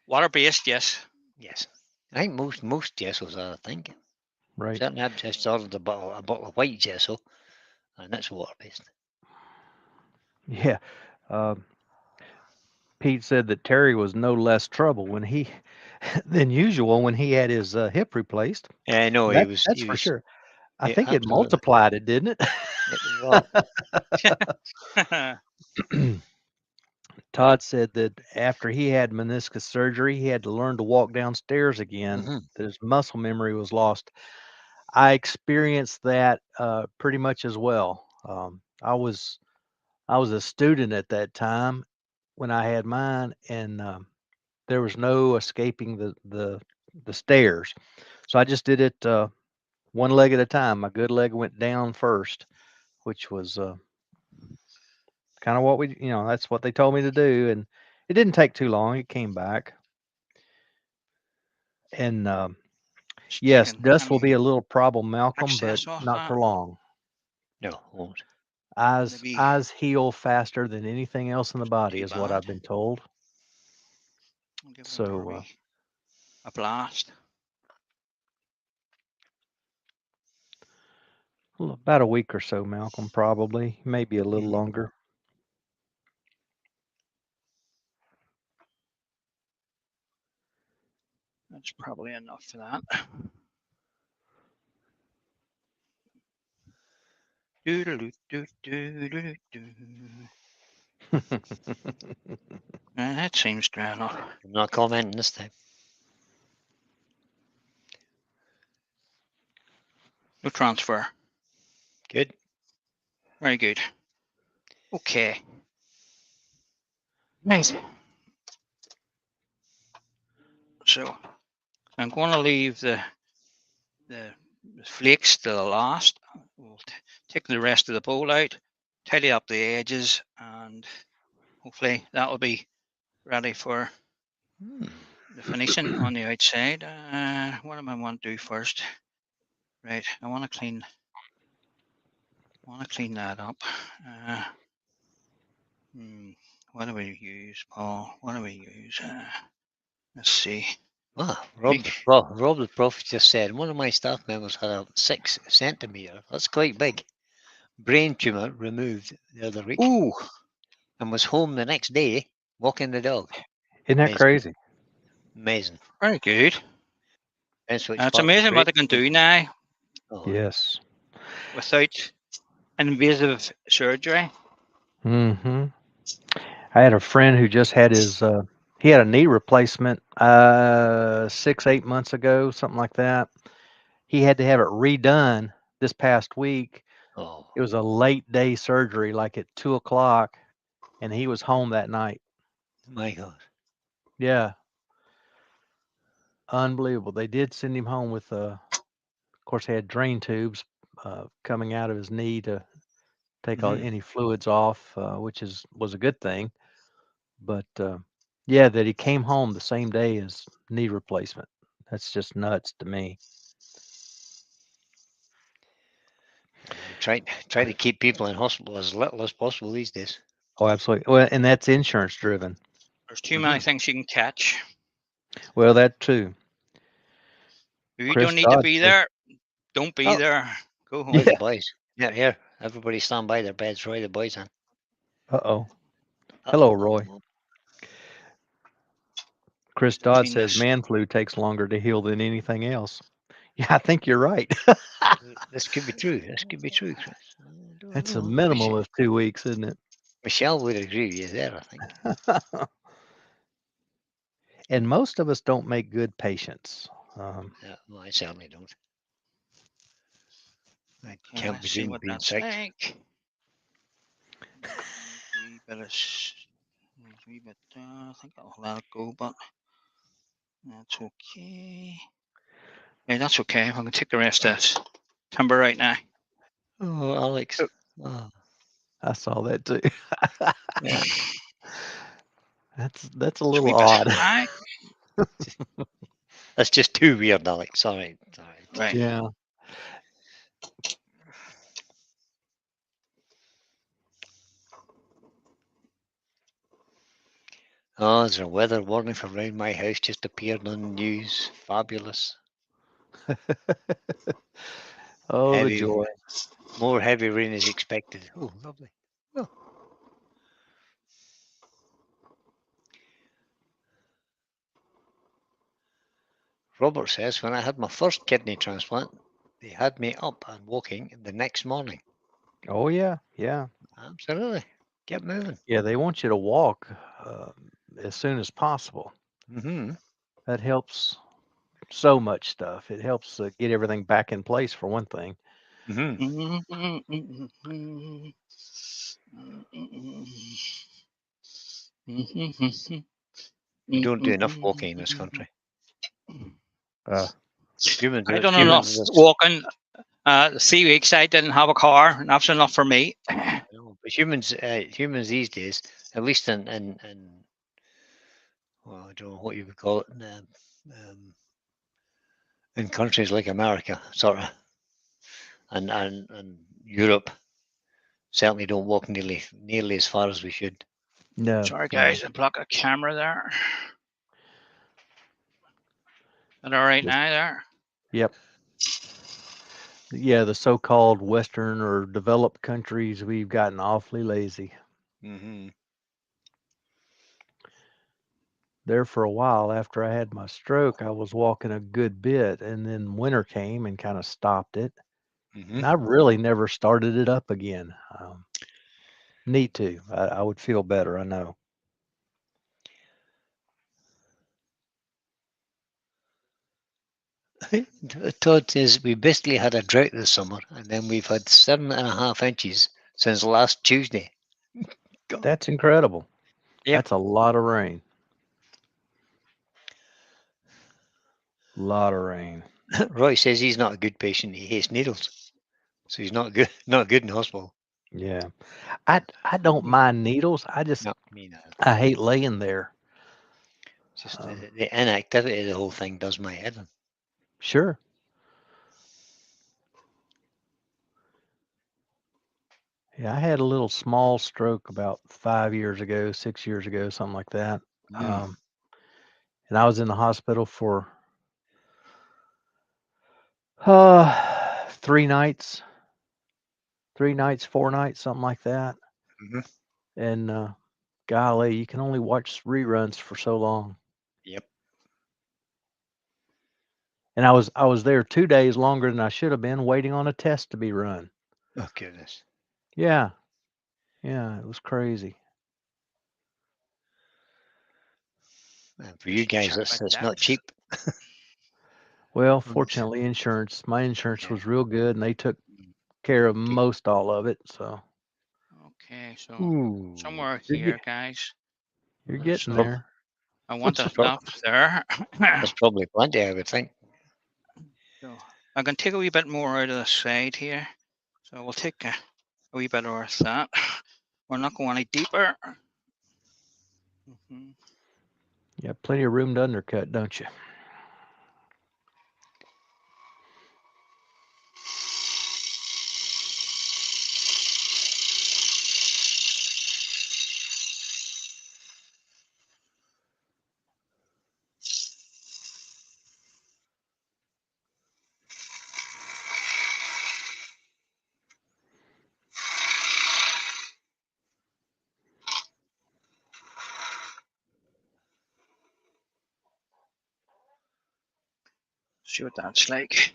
Speaker 1: Water based, yes.
Speaker 2: Yes. I think most gessos are, I think.
Speaker 3: Right.
Speaker 2: Certainly I've just ordered a bottle of white gesso, and that's water based.
Speaker 3: Yeah. Um, Pete said that Terry was no less trouble when he than usual when he had his hip replaced.
Speaker 2: No,
Speaker 3: That's for sure. I think it
Speaker 2: absolutely.
Speaker 3: multiplied it, didn't
Speaker 2: Well,
Speaker 3: it? Todd said that after he had meniscus surgery, he had to learn to walk downstairs again,
Speaker 2: mhm.
Speaker 3: that his muscle memory was lost. I experienced that pretty much as well. I was a student at that time when I had mine, and there was no escaping the stairs. So I just did it one leg at a time. My good leg went down first, which was kind of what that's what they told me to do, and it didn't take too long. It came back, and
Speaker 1: Just
Speaker 3: yes,
Speaker 1: checking
Speaker 3: dust will
Speaker 1: any
Speaker 3: be a little problem, Malcolm, but
Speaker 1: access off
Speaker 3: not
Speaker 1: that.
Speaker 3: for long.
Speaker 2: No, won't.
Speaker 1: Maybe
Speaker 3: Eyes heal faster than anything else in the body,
Speaker 1: too
Speaker 3: is what
Speaker 1: bad.
Speaker 3: I've been told.
Speaker 1: I'll give it
Speaker 3: So
Speaker 1: a blast.
Speaker 3: about a week or so, Malcolm, probably, maybe a little
Speaker 2: Mhm.
Speaker 3: longer.
Speaker 1: That's probably enough for that. That seems fair enough.
Speaker 2: I'm not commenting this time.
Speaker 1: No transfer.
Speaker 2: Good.
Speaker 1: Very good. Okay. Nice. So I'm going to leave the flakes to the last. We'll take the rest of the bowl out, tidy up the edges, and hopefully that'll be ready for the finishing on the outside. What am I want to do first? Right, I want to clean that up. What do we use, Paul? What do we use? Let's see.
Speaker 2: Ah,
Speaker 1: Big.
Speaker 2: Rob the Prophet just said one of my staff members had a 6 centimetre, that's quite big, brain tumour removed the other week
Speaker 1: Ooh,
Speaker 2: and was home the next day walking the dog.
Speaker 3: Isn't that
Speaker 2: Amazing.
Speaker 3: crazy?
Speaker 2: Amazing.
Speaker 1: very good.
Speaker 2: That's
Speaker 1: It's amazing what they can do now
Speaker 2: Oh,
Speaker 3: Yes.
Speaker 1: without invasive surgery.
Speaker 3: Hmm. I had a friend who just had his he had a knee replacement 6-8 months ago, something like that. He had to have it redone this past week.
Speaker 2: oh,
Speaker 3: It was a late day surgery, like at 2 o'clock, and he was home that night.
Speaker 2: my God.
Speaker 3: Yeah, unbelievable. They did send him home with of course, he had drain tubes coming out of his knee to take all
Speaker 2: Mhm.
Speaker 3: any fluids off, which was a good thing. But yeah, that he came home the same day as knee replacement. That's just nuts to me.
Speaker 2: Try to keep people in hospital as little as possible these days.
Speaker 3: Oh, absolutely. Well, and that's insurance driven.
Speaker 1: There's too many
Speaker 2: Mhm.
Speaker 1: things you can catch.
Speaker 3: Well, that too.
Speaker 1: If you
Speaker 3: Chris
Speaker 1: don't need to
Speaker 3: Dodd
Speaker 1: be
Speaker 3: said,
Speaker 1: there, don't be
Speaker 2: Oh,
Speaker 1: there. Go home.
Speaker 2: where's
Speaker 3: yeah.
Speaker 2: the boys? Yeah, here. Everybody stand by their beds. Roy, the boys in.
Speaker 3: Uh-oh. Hello,
Speaker 2: Uh-oh.
Speaker 3: Roy. Chris Dodd
Speaker 1: Seen
Speaker 3: says
Speaker 1: this.
Speaker 3: man flu takes longer to heal than anything else. Yeah, I think you're right.
Speaker 2: This could be true. This could be true, Chris. I don't
Speaker 3: It's a
Speaker 2: know.
Speaker 3: minimum of 2 weeks, isn't it?
Speaker 2: Michelle would agree with you there, I think.
Speaker 3: And most of us don't make good patients.
Speaker 2: Yeah, well, I certainly don't. I
Speaker 1: Okay,
Speaker 2: can't
Speaker 1: let's
Speaker 2: be
Speaker 1: see
Speaker 2: doing
Speaker 1: what
Speaker 2: being
Speaker 1: that's
Speaker 2: sick.
Speaker 1: like. Wee bit of wee bit I think I'll let it go, but that's okay. Yeah, that's okay. I can take the rest of this timber right now.
Speaker 2: Oh, Alex. Oh,
Speaker 3: I saw that too. That's a
Speaker 1: It's a
Speaker 3: little
Speaker 1: wee bit
Speaker 3: odd.
Speaker 1: high.
Speaker 2: that's just too weird, Alex. All right. All right.
Speaker 1: Right.
Speaker 3: Yeah.
Speaker 2: Oh, there's a weather warning for around my house just appeared on the news. Fabulous.
Speaker 3: Oh, the
Speaker 2: Heavy,
Speaker 3: joy.
Speaker 2: more heavy rain is expected. Oh, lovely. Oh. Robert says, when I had my first kidney transplant, they had me up and walking the next morning.
Speaker 3: Oh, yeah. Yeah.
Speaker 2: Absolutely. Get moving.
Speaker 3: Yeah. They want you to walk as soon as possible.
Speaker 2: Mm-hmm.
Speaker 3: That helps so much stuff. It helps get everything back in place, for one thing.
Speaker 2: Mm-hmm. We don't do enough walking in this country.
Speaker 3: Uh,
Speaker 2: Humans,
Speaker 1: I done enough
Speaker 2: humans,
Speaker 1: walking. 3 weeks I didn't have a car, and that's enough for me.
Speaker 2: but humans these days, at least in well, I don't know what you would call it, in countries like America, sort of, and Europe, certainly don't walk nearly as far as we should.
Speaker 3: no.
Speaker 1: Sorry,
Speaker 3: No.
Speaker 1: guys, I block a camera there. Is that all right now there?
Speaker 3: Yep. Yeah, the so-called Western or developed countries, we've gotten awfully lazy.
Speaker 2: Mm-hmm.
Speaker 3: There for a while after I had my stroke, I was walking a good bit, and then winter came and kind of stopped it.
Speaker 2: Mm-hmm.
Speaker 3: And I really never started it up again. Need to. I would feel better, I know.
Speaker 2: Todd says we basically had a drought this summer, and then we've had 7.5 inches since last Tuesday. God.
Speaker 3: That's incredible.
Speaker 2: Yep.
Speaker 3: That's a lot of rain. Lot of rain.
Speaker 2: Roy says he's not a good patient. He hates needles, so he's not good. Not good in hospital.
Speaker 3: Yeah. I don't mind needles.
Speaker 2: No, me neither.
Speaker 3: I hate laying there.
Speaker 2: Just the inactivity of the whole thing does my head in.
Speaker 3: Sure. Yeah, I had a little small stroke about 5 years ago, 6 years ago, something like that.
Speaker 2: Mm.
Speaker 3: And I was in the hospital for 3 nights, 3 nights, 4 nights, something like that.
Speaker 2: Mhm.
Speaker 3: And golly, you can only watch reruns for so long.
Speaker 2: Yep.
Speaker 3: And I was there 2 days longer than I should have been, waiting on a test to be run.
Speaker 2: Oh goodness.
Speaker 3: Yeah, yeah, it was crazy.
Speaker 2: And for you guys, that's not cheap.
Speaker 3: Well,
Speaker 2: Mm.
Speaker 3: fortunately, my insurance
Speaker 2: Yeah.
Speaker 3: was real good, and they took care of
Speaker 2: Okay.
Speaker 3: most all of it. So
Speaker 1: Okay, so
Speaker 2: Ooh.
Speaker 1: somewhere
Speaker 3: you're,
Speaker 1: here,
Speaker 3: get,
Speaker 1: guys.
Speaker 3: you're
Speaker 1: So
Speaker 3: getting there.
Speaker 1: I want to
Speaker 2: That's prob-
Speaker 1: stop there.
Speaker 2: That's probably plenty, I would think.
Speaker 1: So I can take a wee bit more out of the side here. So we'll take a wee bit of that. We're not going any deeper. Mhm.
Speaker 3: You have plenty of room to undercut, don't you?
Speaker 1: See what that's like.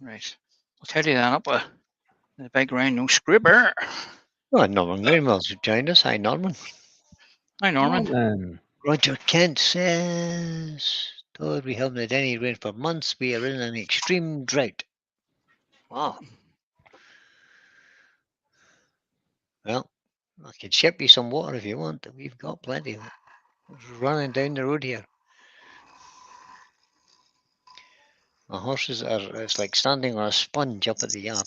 Speaker 1: Right. I'll tidy that up with the big rhino scribber.
Speaker 2: Oh, Norman Greenwell's joined us. Hi, Norman.
Speaker 1: Hi, Norman.
Speaker 3: Norman.
Speaker 2: Roger Kent says, Todd, we haven't had any rain for months. We are in an extreme drought. Wow. Well, I can ship you some water if you want. We've got plenty of it. It's running down the road here. My horses are, it's like standing on a sponge up at the yard.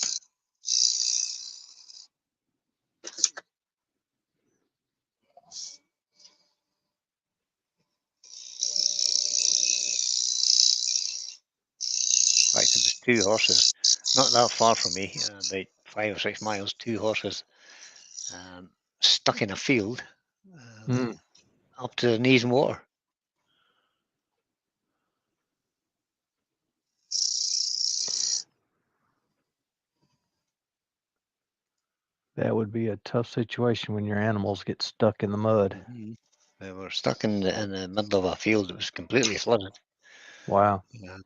Speaker 2: In fact, there was 2 horses, not that far from me, about 5 or 6 miles, 2 horses stuck in a field
Speaker 3: Mm.
Speaker 2: up to their knees in water.
Speaker 3: That would be a tough situation when your animals get stuck in the mud.
Speaker 2: Mm-hmm. They were stuck in the middle of a field that was completely flooded.
Speaker 3: Wow.
Speaker 2: Yeah.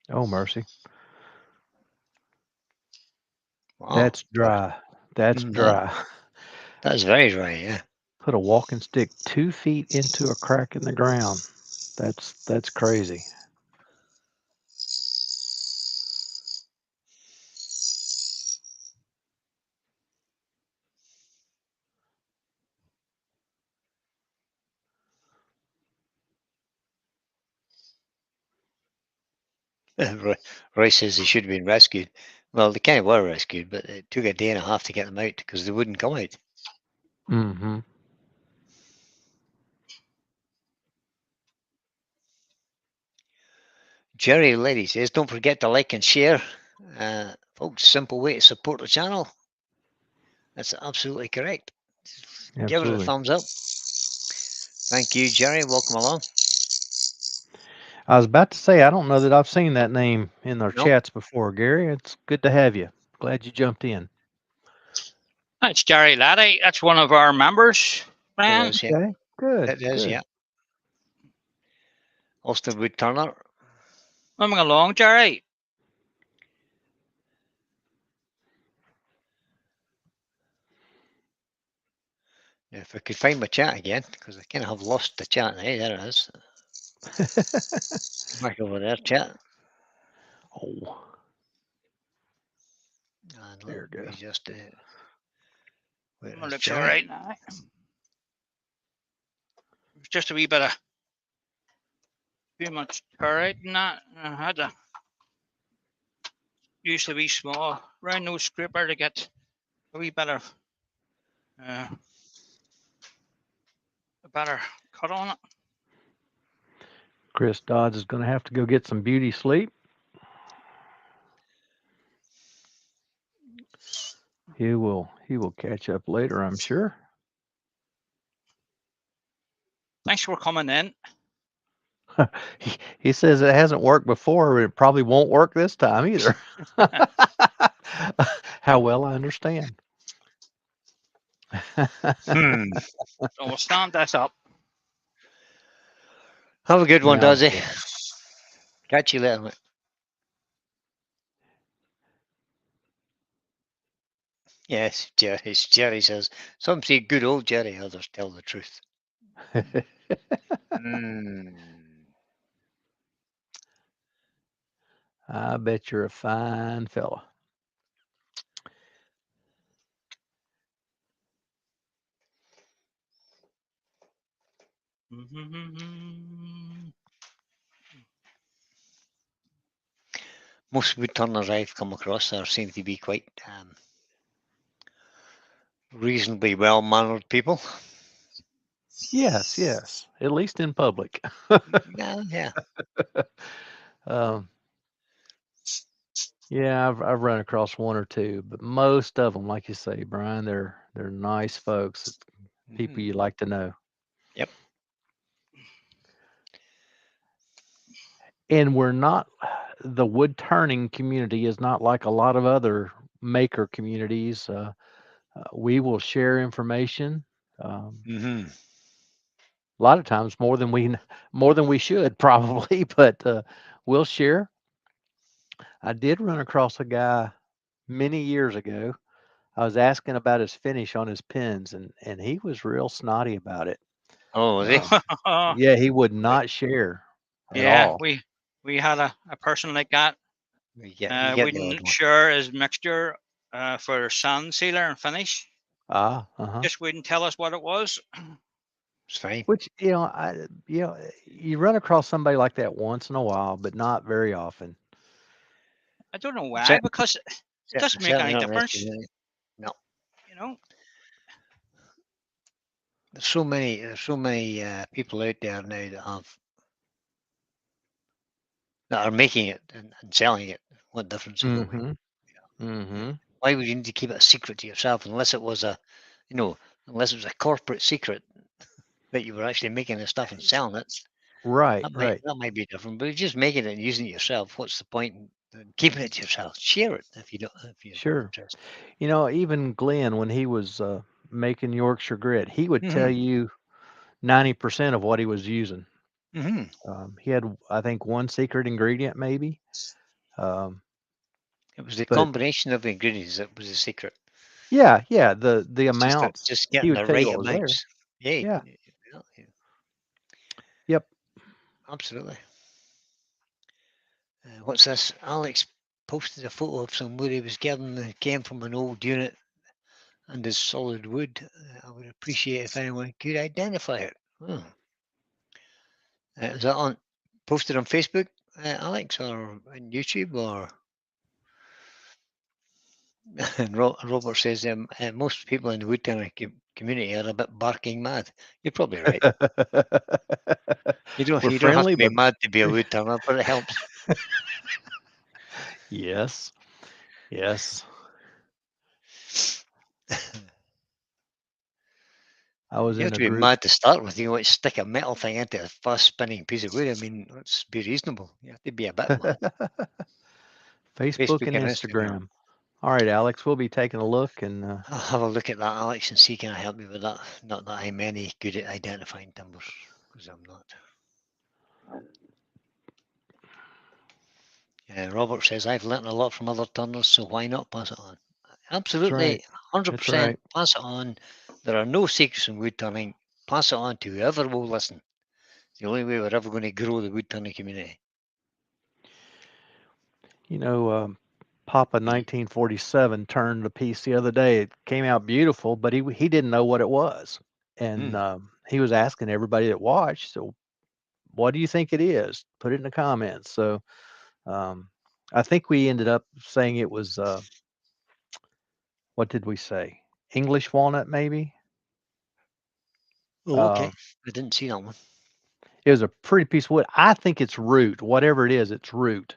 Speaker 3: Oh, mercy.
Speaker 2: Wow.
Speaker 3: That's dry. That's
Speaker 2: Mm,
Speaker 3: dry.
Speaker 2: That's very dry, yeah.
Speaker 3: Put a walking stick 2 feet into a crack in the ground. That's crazy.
Speaker 2: Roy says they should have been rescued. Well, they kind of were rescued, but it took a day and a half to get them out because they wouldn't come out.
Speaker 3: Mm-hmm.
Speaker 2: Jerry Lady says, don't forget to like and share. Folks, simple way to support the channel. That's absolutely correct. Give it a
Speaker 3: Absolutely.
Speaker 2: thumbs up. Thank you, Jerry. Welcome along.
Speaker 3: I was about to say, I don't know that I've seen that name in our
Speaker 2: Nope.
Speaker 3: chats before, Gary. It's good to have you. Glad you jumped in.
Speaker 1: That's Jerry Laddie. That's one of our members, Brian.
Speaker 2: It is, yeah.
Speaker 3: Okay, good.
Speaker 2: It is,
Speaker 3: good.
Speaker 2: yeah. Austin Wood Turner.
Speaker 1: Coming along, Jerry.
Speaker 2: If I could find my chat again, because I kind of have lost the chat now. There it is. Back over there, chat.
Speaker 3: Oh,
Speaker 2: And
Speaker 3: there we
Speaker 2: let
Speaker 3: go.
Speaker 2: me just. Where is
Speaker 1: Looks
Speaker 2: Jerry?
Speaker 1: all right now. It's just a wee bit of too much turret and that. I had to use the wee small round nose scraper to get a wee bit of a better cut on it.
Speaker 3: Chris Dodds is going to have to go get some beauty sleep. He will catch up later, I'm sure.
Speaker 1: Thanks for coming in.
Speaker 3: He says it hasn't worked before, it probably won't work this time either. How well I understand.
Speaker 2: Hmm.
Speaker 1: So we'll stand this up.
Speaker 2: Have a good one,
Speaker 3: Yeah.
Speaker 2: Dazzy. Catch you later, mate. Yes, Jerry says, some say good old Jerry, others tell the truth.
Speaker 3: I bet you're a fine fella.
Speaker 2: Most wood turners I've come across seem to be quite reasonably well-mannered people.
Speaker 3: Yes, at least in public.
Speaker 2: Yeah.
Speaker 3: Yeah, I've run across one or two, but most of them, like you say, Brian, they're nice folks, people you like to know.
Speaker 2: Yep.
Speaker 3: And we're not, the wood turning community is not like a lot of other maker communities. We will share information. A lot of times more than we should probably, but we'll share. I did run across a guy many years ago. I was asking about his finish on his pins, and he was real snotty about it.
Speaker 2: Oh, was he?
Speaker 3: Yeah, he would not share at
Speaker 1: Yeah,
Speaker 3: all.
Speaker 1: we had a person like that.
Speaker 2: You get the odd
Speaker 1: Wouldn't
Speaker 2: one.
Speaker 1: share his mixture for sand sealer and finish. Just wouldn't tell us what it was.
Speaker 2: It's fine.
Speaker 3: Which you run across somebody like that once in a while, but not very often.
Speaker 1: I don't know why, because it doesn't make any difference.
Speaker 2: No.
Speaker 1: You know,
Speaker 2: there's so many people out there now that are making it and selling it. What difference is it? Why would you need to keep it a secret to yourself unless it was unless it was a corporate secret that you were actually making the stuff and selling it?
Speaker 3: Right.
Speaker 2: That might be different, but just making it and using it yourself, what's the point in keeping it to yourself? Share it if you're
Speaker 3: Sure.
Speaker 2: interested.
Speaker 3: Even Glenn, when he was making Yorkshire Grit, he would tell you 90% of what he was using. He had, I think, one secret ingredient, maybe.
Speaker 2: It was the combination of the ingredients that was the secret.
Speaker 3: Yeah, the amounts.
Speaker 2: Just getting the right amounts.
Speaker 3: Yeah. Yep.
Speaker 2: Absolutely. What's this? Alex posted a photo of some wood he was getting that came from an old unit and is solid wood. I would appreciate if anyone could identify it. Is that posted on Facebook, Alex, or on YouTube, or? And Robert says most people in the wood turning community are a bit barking mad. You're probably right. You don't have to be mad to be a wood turner, but it helps.
Speaker 3: Yes. I was
Speaker 2: you
Speaker 3: in
Speaker 2: have
Speaker 3: a
Speaker 2: to be
Speaker 3: group.
Speaker 2: mad to start with. You want to stick a metal thing into a fast spinning piece of wood. I mean, let's be reasonable. You have to be a bit mad.
Speaker 3: Facebook and Instagram. All right, Alex, we'll be taking a look and
Speaker 2: I'll have a look at that, Alex, and see can I help you with that. Not that I'm any good at identifying timbers, because I'm not. Robert says I've learnt a lot from other turners, so why not pass it on? Absolutely, 100% pass it on. There are no secrets in wood turning. Pass it on to whoever will listen. It's the only way we're ever going to grow the wood turning community.
Speaker 3: Papa 1947 turned a piece the other day. It came out beautiful, but he didn't know what it was, and he was asking everybody that watched, so what do you think it is? Put it in the comments. So I think we ended up saying it was, what did we say? English walnut, maybe?
Speaker 2: Oh, okay. I didn't see that one.
Speaker 3: It was a pretty piece of wood. I think it's root. Whatever it is, it's root.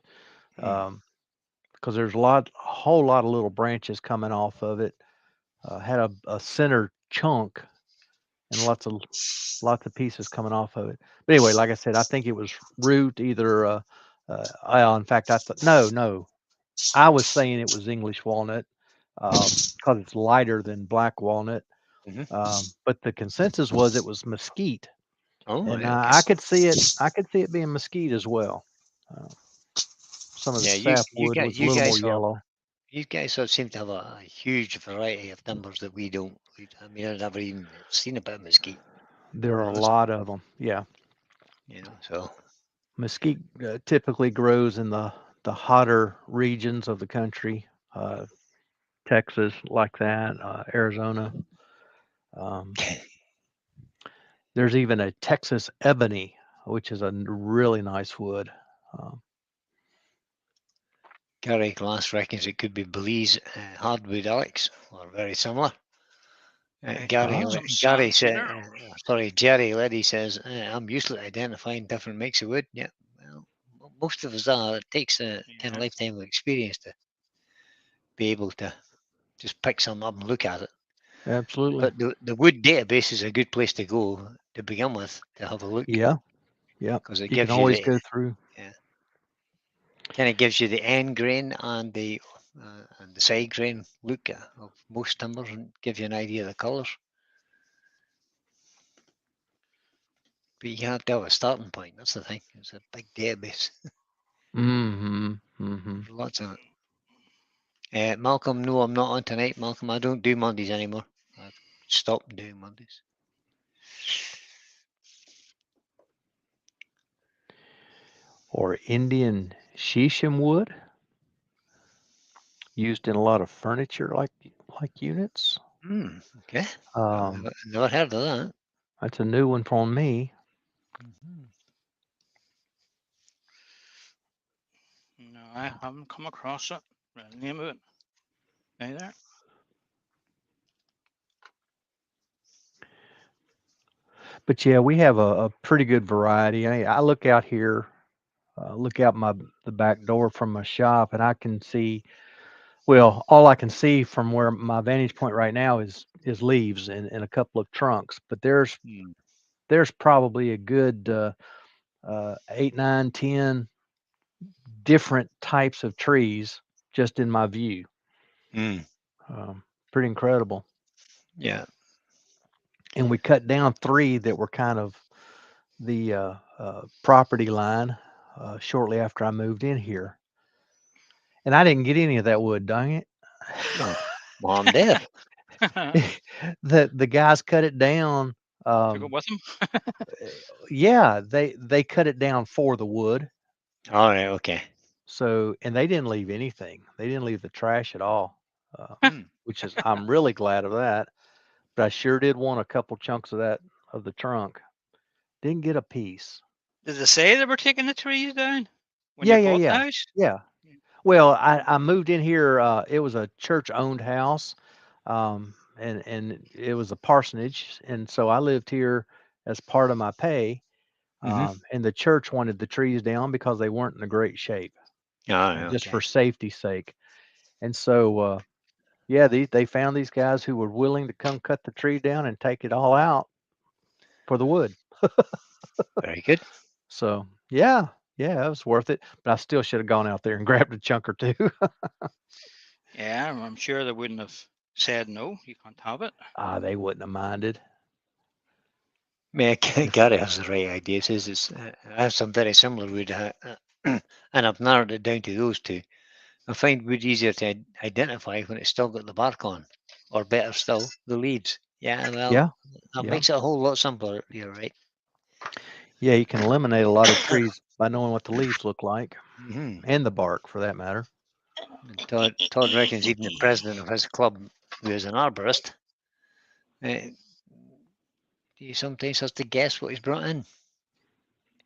Speaker 3: Because there's a whole lot of little branches coming off of it. Had a center chunk and lots of pieces coming off of it. But anyway, like I said, I think it was root either. In fact, I thought no, I was saying it was English walnut because it's lighter than black walnut. But the consensus was it was mesquite,
Speaker 2: Oh,
Speaker 3: and
Speaker 2: right, okay.
Speaker 3: I could see it. I could see it being mesquite as well. Some of the
Speaker 2: Yeah,
Speaker 3: sapwood was a little more yellow.
Speaker 2: you guys sort of seem to have a huge variety of timbers that we don't. I mean, I've never even seen a bit of mesquite.
Speaker 3: There are a
Speaker 2: That's-
Speaker 3: lot of them. Yeah,
Speaker 2: You know, so
Speaker 3: mesquite typically grows in the hotter regions of the country, Texas like that, Arizona. Um, there's even a Texas ebony, which is a really nice wood. Um,
Speaker 2: Gary Glass reckons it could be Belize hardwood Alex, or very similar. Gary,
Speaker 3: Ah.
Speaker 2: Gary said, sorry, Jerry Leddy says, I'm used to identifying different makes of wood. Yeah, well, most of us are. It takes a kind of lifetime of experience to be able to just pick some up and look at it.
Speaker 3: Absolutely.
Speaker 2: But the wood database is a good place to go to begin with to have a look.
Speaker 3: Yeah. Yeah.
Speaker 2: Because it
Speaker 3: You can
Speaker 2: gives you
Speaker 3: always
Speaker 2: the
Speaker 3: go through.
Speaker 2: kind of gives you the end grain and the side grain look of most timbers and give you an idea of the colours. But you have to have a starting point. That's the thing. It's a big database.
Speaker 3: Mm-hmm. Mm-hmm.
Speaker 2: Lots of it. Malcolm, no, I'm not on tonight. Malcolm, I don't do Mondays anymore. I've stopped doing Mondays.
Speaker 3: Or Indian shisham wood, used in a lot of furniture like units.
Speaker 2: Okay.
Speaker 3: Um,
Speaker 2: Never heard of that.
Speaker 3: that's a new one from me.
Speaker 1: No, I haven't come across it. The name of it. Either.
Speaker 3: But yeah, we have a pretty good variety. I look out here, look out the back door from my shop, and I can see. Well, all I can see from where my vantage point right now is leaves and a couple of trunks. But there's probably a good 8, 9, 10 different types of trees just in my view. Pretty incredible.
Speaker 2: Yeah.
Speaker 3: And we cut down 3 that were kind of the property line shortly after I moved in here. And I didn't get any of that wood, dang it.
Speaker 2: No. Well, I'm dead.
Speaker 3: The guys cut it down.
Speaker 1: Took it with them.
Speaker 3: Yeah, they cut it down for the wood.
Speaker 2: All right. Okay.
Speaker 3: So, and they didn't leave anything. They didn't leave the trash at all, which is I'm really glad of that. But I sure did want a couple chunks of that of the trunk. Didn't get a piece.
Speaker 1: Did they say they were taking the trees down when
Speaker 3: Yeah,
Speaker 1: you
Speaker 3: yeah,
Speaker 1: bought the
Speaker 3: yeah,
Speaker 1: house?
Speaker 3: yeah. Well, I moved in here. It was a church-owned house, and it was a parsonage, and so I lived here as part of my pay. And the church wanted the trees down because they weren't in a great shape,
Speaker 2: All right.
Speaker 3: just
Speaker 2: Okay.
Speaker 3: for safety's sake. And so, yeah, they found these guys who were willing to come cut the tree down and take it all out for the wood.
Speaker 2: Very good.
Speaker 3: So, yeah, it was worth it. But I still should have gone out there and grabbed a chunk or two.
Speaker 1: Yeah, I'm sure they wouldn't have said no. You can't have it.
Speaker 3: They wouldn't have minded.
Speaker 2: Yeah, Gary has the right idea. Says I have some very similar wood, and I've narrowed it down to those 2. I find wood easier to identify when it's still got the bark on, or better still, the leaves. Yeah, well,
Speaker 3: Yeah,
Speaker 2: that
Speaker 3: yeah.
Speaker 2: makes it a whole lot simpler. You're right.
Speaker 3: Yeah, you can eliminate a lot of trees by knowing what the leaves look like and the bark for that matter.
Speaker 2: Todd reckons even the president of his club, who is an arborist, he sometimes has to guess what he's brought in.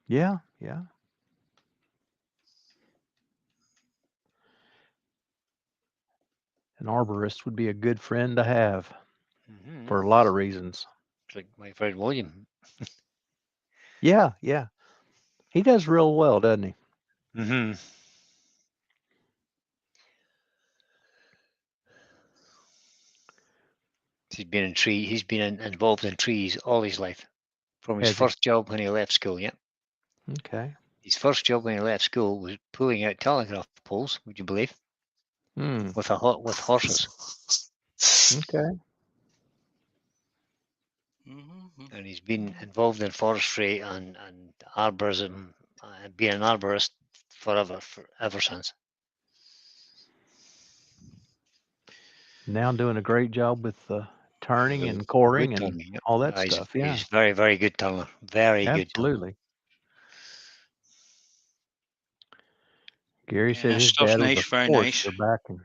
Speaker 3: Yeah. An arborist would be a good friend to have
Speaker 2: Mm-hmm.
Speaker 3: for a lot of reasons.
Speaker 2: Like my friend William.
Speaker 3: Yeah, yeah. He does real well, doesn't he?
Speaker 2: Mm-hmm. He's been involved in trees all his life. From his
Speaker 3: Has he?
Speaker 2: first job when he left school, yeah.
Speaker 3: Okay.
Speaker 2: His first job when he left school was pulling out telegraph poles, would you believe?
Speaker 3: Hmm.
Speaker 2: With horses.
Speaker 3: Okay.
Speaker 1: Mm-hmm.
Speaker 2: And he's been involved in forestry and arborism, being an arborist ever since.
Speaker 3: Now doing a great job with turning
Speaker 2: Good-
Speaker 3: and coring
Speaker 2: good
Speaker 3: and
Speaker 2: turning, yeah.
Speaker 3: all that
Speaker 2: He's,
Speaker 3: stuff. Yeah,
Speaker 2: he's very, very good turner. Very good turner.
Speaker 3: absolutely. Gary
Speaker 1: Yeah,
Speaker 3: said
Speaker 1: that
Speaker 3: his
Speaker 1: stuff's
Speaker 3: dad was
Speaker 1: nice,
Speaker 3: a
Speaker 1: very
Speaker 3: forester
Speaker 1: nice.
Speaker 3: back in.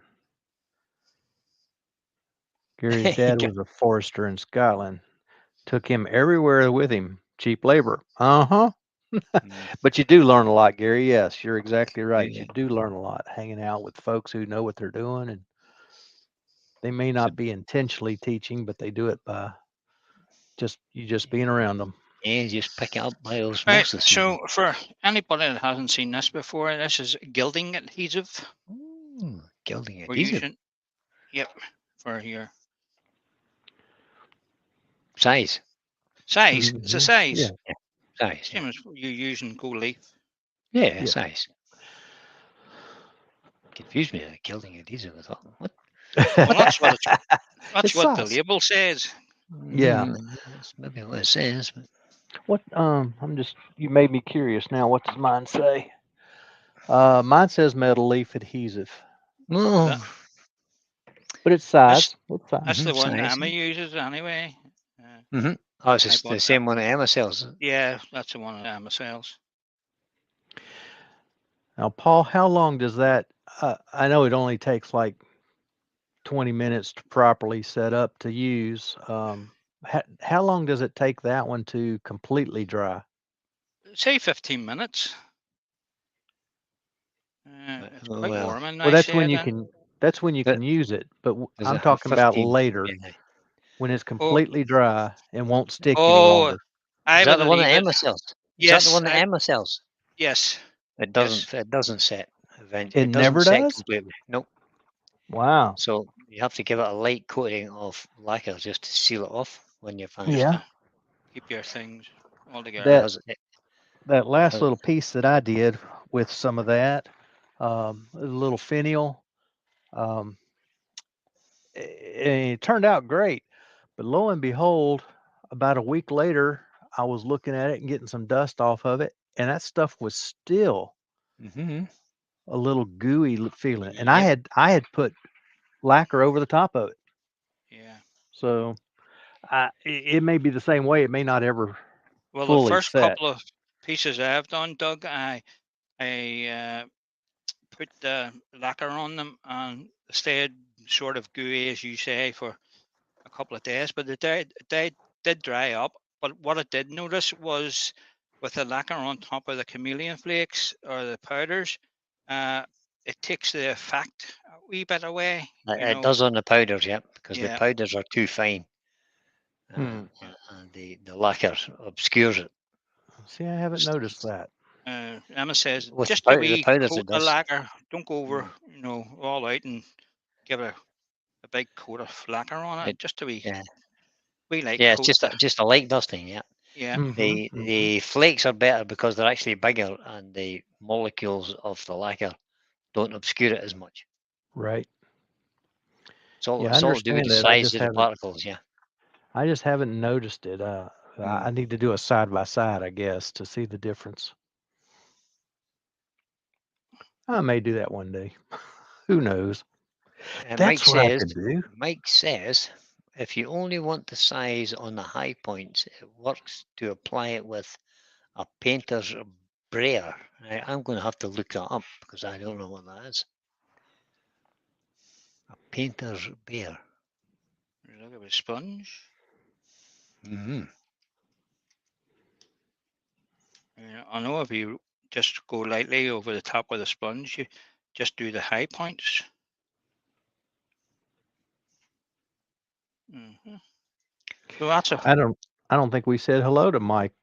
Speaker 3: Gary's dad was a forester in Scotland. Took him everywhere with him. Cheap labor. Uh-huh. But you do learn a lot, Gary. Yes, you're exactly right.
Speaker 2: Yeah.
Speaker 3: You do learn a lot hanging out with folks who know what they're doing, and they may
Speaker 2: So-
Speaker 3: not be intentionally teaching, but they do it by just being around them.
Speaker 2: Yeah, just pick it up by
Speaker 1: Right.
Speaker 2: osmosis.
Speaker 1: So for anybody that hasn't seen this before, this is gilding adhesive.
Speaker 2: Ooh, gilding
Speaker 1: We're
Speaker 2: adhesive.
Speaker 1: using. Yep. For your
Speaker 2: Size.
Speaker 1: size. It's a
Speaker 3: Mhm.
Speaker 1: size.
Speaker 3: Yeah.
Speaker 2: Size.
Speaker 1: Same
Speaker 2: Yeah.
Speaker 1: as you're using gold leaf.
Speaker 2: Yeah,
Speaker 3: Yeah.
Speaker 2: size. Confused me. Gilding adhesive. I thought, what?
Speaker 1: Well, that's what that's
Speaker 3: It's
Speaker 1: what the
Speaker 3: size.
Speaker 1: label says.
Speaker 3: Yeah.
Speaker 2: That's maybe what it says. But
Speaker 3: What you made me curious now. What does mine say? Mine says metal leaf adhesive,
Speaker 2: no.
Speaker 1: That-
Speaker 3: but it's
Speaker 1: That's
Speaker 3: size. What size?
Speaker 1: that's the one
Speaker 2: Size.
Speaker 1: Emma uses anyway.
Speaker 2: Oh, it's
Speaker 1: I
Speaker 2: just the
Speaker 1: bought
Speaker 2: same one that Emma sells.
Speaker 1: Yeah, that's the one that Emma sells.
Speaker 3: Now, Paul, how long does that? I know it only takes like 20 minutes to properly set up to use. How long does it take that one to completely dry?
Speaker 1: Say 15 minutes. It's quite
Speaker 2: Well,
Speaker 1: warm in
Speaker 3: Well,
Speaker 1: nice shade.
Speaker 3: that's when you
Speaker 2: But
Speaker 3: can use it. But
Speaker 2: there's
Speaker 3: I'm
Speaker 2: a
Speaker 3: talking about
Speaker 2: 15.
Speaker 3: later
Speaker 2: Yeah.
Speaker 3: when it's
Speaker 1: Oh,
Speaker 3: completely dry and won't stick any
Speaker 1: oh,
Speaker 3: longer.
Speaker 1: I
Speaker 2: Is that
Speaker 1: would
Speaker 2: the one that
Speaker 1: leave it.
Speaker 2: Emma sells? Is that the
Speaker 1: Yes,
Speaker 2: one that Emma sells?
Speaker 1: yes,
Speaker 2: It
Speaker 1: yes.
Speaker 2: doesn't. It doesn't set.
Speaker 3: It
Speaker 2: It
Speaker 3: never
Speaker 2: doesn't set
Speaker 3: does?
Speaker 2: completely. Nope.
Speaker 3: Wow.
Speaker 2: So you have to give it a light coating of lacquer just to seal it off when you're finished.
Speaker 3: Yeah.
Speaker 1: Keep your things all
Speaker 2: It
Speaker 1: together.
Speaker 3: That
Speaker 2: does- it-
Speaker 3: that last
Speaker 2: does-
Speaker 3: little piece that I did with some of that, a little finial, um, it turned out great. But lo and behold, about a week later, I was looking at it and getting some dust off of it, and that stuff was still
Speaker 2: Mhm.
Speaker 3: a little gooey feeling. And I
Speaker 2: Yep.
Speaker 3: had put lacquer over the top of it,
Speaker 1: Yeah.
Speaker 3: so it may be the same way. It may not ever
Speaker 1: Well, the
Speaker 3: fully
Speaker 1: first
Speaker 3: set.
Speaker 1: couple of pieces I've done, Doug, I put the lacquer on them and stayed sort of gooey, as you say, for a couple of days. But they did dry up. But what I did notice was with the lacquer on top of the chameleon flakes or the powders, it takes the effect a wee bit away.
Speaker 2: It does on the powders, yep, because the
Speaker 1: Yeah.
Speaker 2: powders are too fine,
Speaker 3: Hmm.
Speaker 2: and the lacquer obscures it.
Speaker 3: See, I haven't noticed that.
Speaker 1: Emma says
Speaker 2: With
Speaker 1: just a
Speaker 2: the
Speaker 1: wee
Speaker 2: powders,
Speaker 1: coat
Speaker 2: it
Speaker 1: of
Speaker 2: does.
Speaker 1: lacquer. Don't go over, all out and give a big coat of lacquer on it. Just a wee,
Speaker 2: Yeah,
Speaker 1: light
Speaker 2: yeah, it's
Speaker 1: coat.
Speaker 2: just a light dusting. Yeah,
Speaker 1: Yeah.
Speaker 3: Mhm,
Speaker 2: the flakes are better because they're actually bigger, and the molecules of the lacquer don't obscure it as much.
Speaker 3: right.
Speaker 2: It's all
Speaker 3: Yeah, I
Speaker 2: it's all to do with
Speaker 3: understand
Speaker 2: the
Speaker 3: that. I
Speaker 2: size
Speaker 3: just
Speaker 2: of the
Speaker 3: haven't.
Speaker 2: particles. Yeah.
Speaker 3: I just haven't noticed it. I
Speaker 2: Mm.
Speaker 3: need to do a side by side, I guess, to see the difference. I may do that one day. Who knows?
Speaker 2: And
Speaker 3: That's what I could do.
Speaker 2: Mike says, if you only want the size on the high points, it works to apply it with a painter's brayer. I'm going to have to look that up because I don't know what that is. A painter's brayer.
Speaker 1: Look at a sponge.
Speaker 2: Mm-hmm.
Speaker 1: I know if you just go lightly over the top with a sponge, you just do the high points. Mhm. So that's a
Speaker 3: I don't think we said hello to Mike.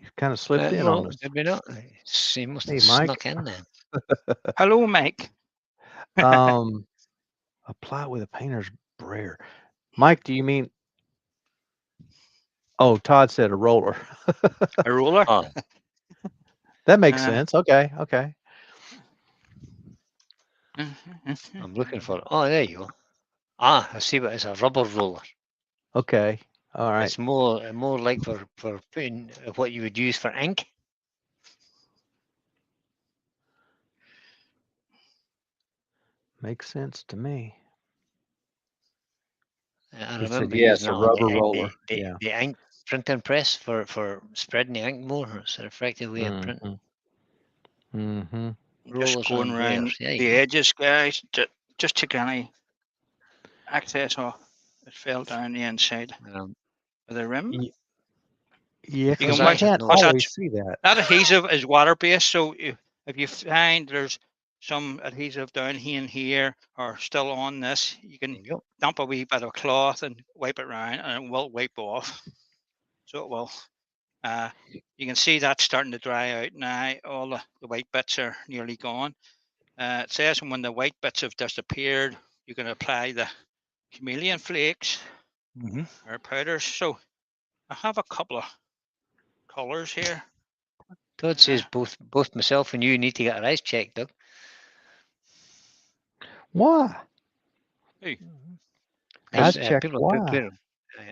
Speaker 3: You kind of slipped in on
Speaker 2: No,
Speaker 3: us.
Speaker 2: did we not? He must
Speaker 3: Hey,
Speaker 2: have
Speaker 3: Mike.
Speaker 2: snuck in then.
Speaker 1: hello, Mike.
Speaker 3: Apply with a painter's brayer. Mike, do you mean? Oh, Todd said a roller.
Speaker 1: A roller.
Speaker 2: Oh,
Speaker 3: That makes
Speaker 1: Uh,
Speaker 3: sense. Okay. Okay.
Speaker 2: I'm looking for. Oh, there you go. Ah, I see what it's a rubber roller.
Speaker 3: Okay. All right.
Speaker 2: It's more like for putting what you would use for ink.
Speaker 3: Makes sense to me.
Speaker 2: I
Speaker 3: He said,
Speaker 2: remember
Speaker 3: yes,
Speaker 2: using
Speaker 3: a
Speaker 2: that on
Speaker 3: rubber roller.
Speaker 2: the
Speaker 3: Yeah.
Speaker 2: the ink printing press for spreading the ink more. It's an effective way of printing.
Speaker 3: Mm-hmm.
Speaker 1: just
Speaker 2: Rollers
Speaker 1: going
Speaker 2: and
Speaker 1: around
Speaker 2: brayers. Yeah,
Speaker 1: the
Speaker 2: you go.
Speaker 1: edges, guys. Just take any excess off. It fell down the inside
Speaker 2: Um,
Speaker 1: of the rim.
Speaker 3: Yeah,
Speaker 1: You
Speaker 3: because
Speaker 1: can
Speaker 3: you
Speaker 2: I
Speaker 1: watch
Speaker 2: had
Speaker 3: can't
Speaker 2: no.
Speaker 1: because
Speaker 3: always see that.
Speaker 1: that adhesive is water based. So if you find there's some adhesive down here and here or still on this, you
Speaker 2: There
Speaker 1: can
Speaker 2: you go.
Speaker 1: dump a wee bit of cloth and wipe it around, and it will wipe off. So it will. You can see that's starting to dry out now. All the white bits are nearly gone. It says when the white bits have disappeared, you can apply the chameleon flakes
Speaker 2: Mm-hmm.
Speaker 1: or powders. So I have a couple of colors here.
Speaker 2: Todd says both myself and you need to get our eyes checked, Doug.
Speaker 3: Why?
Speaker 1: Hey,
Speaker 3: Eyes
Speaker 2: Because
Speaker 3: checked.
Speaker 2: people
Speaker 3: Why?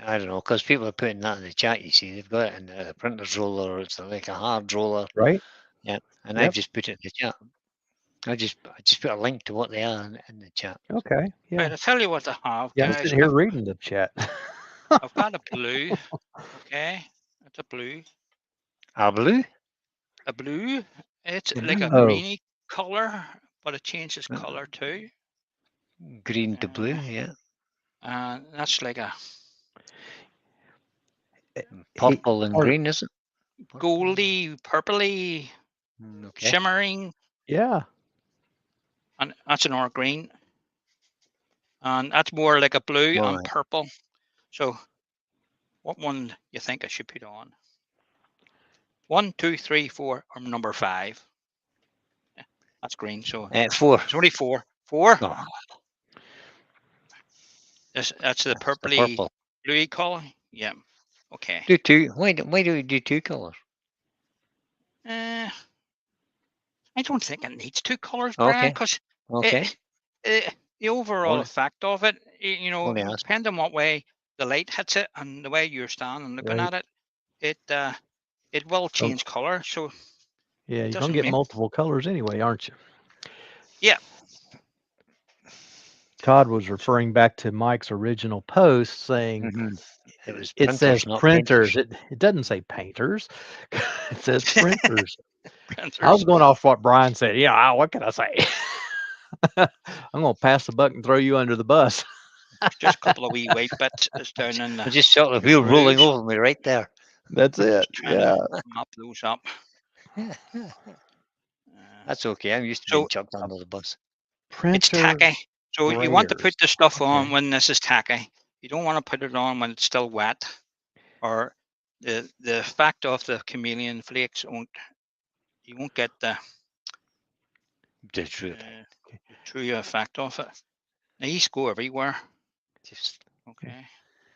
Speaker 2: I don't know, because people are putting that in the chat, you see. They've got it in a printer's roller, or it's like a hard roller.
Speaker 3: Right?
Speaker 2: Yeah. And
Speaker 3: Yep.
Speaker 2: I've just put it in the chat. I just put a link to what they are in the chat.
Speaker 3: Okay. Yeah.
Speaker 1: right, I'll tell you what I have,
Speaker 3: Yeah. I'm
Speaker 1: guys.
Speaker 3: sitting here reading the chat.
Speaker 1: I've got a blue. Okay, it's a blue.
Speaker 2: Ah, blue?
Speaker 1: A blue. It's
Speaker 2: The
Speaker 1: like a
Speaker 2: blue.
Speaker 3: Oh.
Speaker 1: greeny color, but it changes color too.
Speaker 2: Green to blue, yeah.
Speaker 1: And that's like a
Speaker 2: Purple and green, is it?
Speaker 1: goldy, purpley,
Speaker 2: Okay.
Speaker 1: shimmering,
Speaker 3: Yeah.
Speaker 1: and that's an or green. And that's more like a blue and
Speaker 2: Right.
Speaker 1: purple. So what one you think I should put on? 1, 2, 3, 4, or number 5. Yeah, that's green. So
Speaker 2: 4.
Speaker 1: it's only 4. 4.
Speaker 2: Oh,
Speaker 1: That's the
Speaker 2: that's the
Speaker 1: purpley
Speaker 2: purple.
Speaker 1: bluey color. Yeah. Okay.
Speaker 2: Do 2. Why do we do 2 colours?
Speaker 1: I don't think it needs 2 colors,
Speaker 2: Okay.
Speaker 1: Brian, because
Speaker 2: Okay.
Speaker 1: the overall
Speaker 2: Only-
Speaker 1: effect of it,
Speaker 2: only ask.
Speaker 1: depending on what way the light hits it and the way you're standing looking
Speaker 3: Right.
Speaker 1: at it, it will change color. So
Speaker 3: Yeah. You're
Speaker 1: doesn't
Speaker 3: gonna get
Speaker 1: make-
Speaker 3: multiple colors anyway, aren't you?
Speaker 1: Yeah.
Speaker 3: Todd was referring back to Mike's original post saying
Speaker 2: Mhm. It was
Speaker 3: it
Speaker 2: printers,
Speaker 3: says
Speaker 2: not
Speaker 3: printers.
Speaker 2: painters.
Speaker 3: It doesn't say painters. It says printers. I
Speaker 1: printers.
Speaker 3: was going off what Brian said. Yeah, what can I say? I'm gonna pass the buck and throw you under the bus.
Speaker 1: Just a couple of wee white bits is down in
Speaker 2: I
Speaker 1: the.
Speaker 2: just felt the wheel rolling
Speaker 1: grooves.
Speaker 2: over me right there.
Speaker 3: That's it.
Speaker 1: Just trying
Speaker 3: Yeah.
Speaker 1: to mop those up.
Speaker 2: That's okay. I'm used to
Speaker 1: So
Speaker 2: being chucked under the bus.
Speaker 1: it's
Speaker 3: Printer.
Speaker 1: tacky. So you want to
Speaker 3: sprayers.
Speaker 1: put the stuff on
Speaker 3: Okay.
Speaker 1: when this is tacky. You don't want to put it on when it's still wet, or the effect of the chameleon flakes you won't get the
Speaker 2: The truth.
Speaker 1: true effect of it. Now these go everywhere.
Speaker 2: Just
Speaker 1: Okay.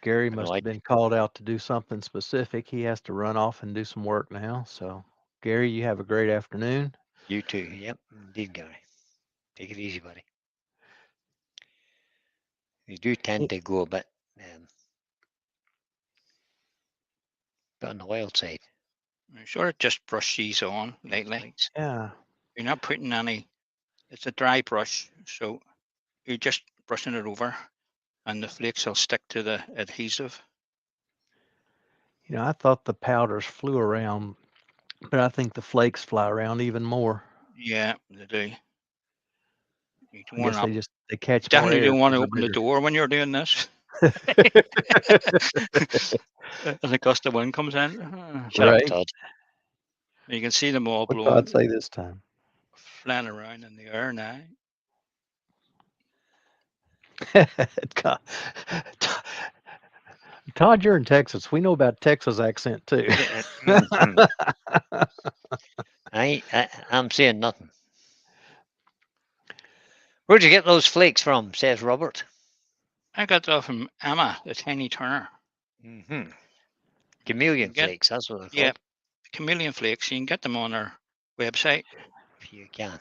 Speaker 3: Gary
Speaker 2: know,
Speaker 3: must
Speaker 2: I-
Speaker 3: have been called out to do something specific. He has to run off and do some work now. So, Gary, you have a great afternoon.
Speaker 2: you too. Yep, indeed, Gary. Take it easy, buddy. You do tend to go a bit on the wild side.
Speaker 1: You sort of just brush these on lightly.
Speaker 3: Yeah.
Speaker 1: You're not putting any. It's a dry brush, so you're just brushing it over, and the flakes will stick to the adhesive.
Speaker 3: You know, I thought the powders flew around, but I think the flakes fly around even more.
Speaker 1: Yeah, they do. You don't
Speaker 3: I
Speaker 1: want
Speaker 3: guess
Speaker 1: to.
Speaker 3: they catch more
Speaker 1: Definitely
Speaker 3: air.
Speaker 1: don't want to
Speaker 3: 'cause
Speaker 1: open the
Speaker 3: they're
Speaker 1: door when you're doing this.
Speaker 3: bigger.
Speaker 1: And a gust of wind comes in.
Speaker 2: Shut
Speaker 3: Right.
Speaker 2: up, Todd.
Speaker 1: You can see them all
Speaker 3: What
Speaker 1: blowing,
Speaker 3: Todd say this time?
Speaker 1: flying around in the air now.
Speaker 3: God. Todd, you're in Texas. We know about Texas accent too.
Speaker 2: Yeah, mhm. I'm saying nothing. Where'd you get those flakes from? Says Robert.
Speaker 1: I got that from Emma, the Tiny Turner.
Speaker 2: Mm-hmm. Chameleon
Speaker 1: Get
Speaker 2: flakes. That's what they're
Speaker 1: yeah,
Speaker 2: called.
Speaker 1: chameleon flakes. You can get them on our website.
Speaker 2: If you can.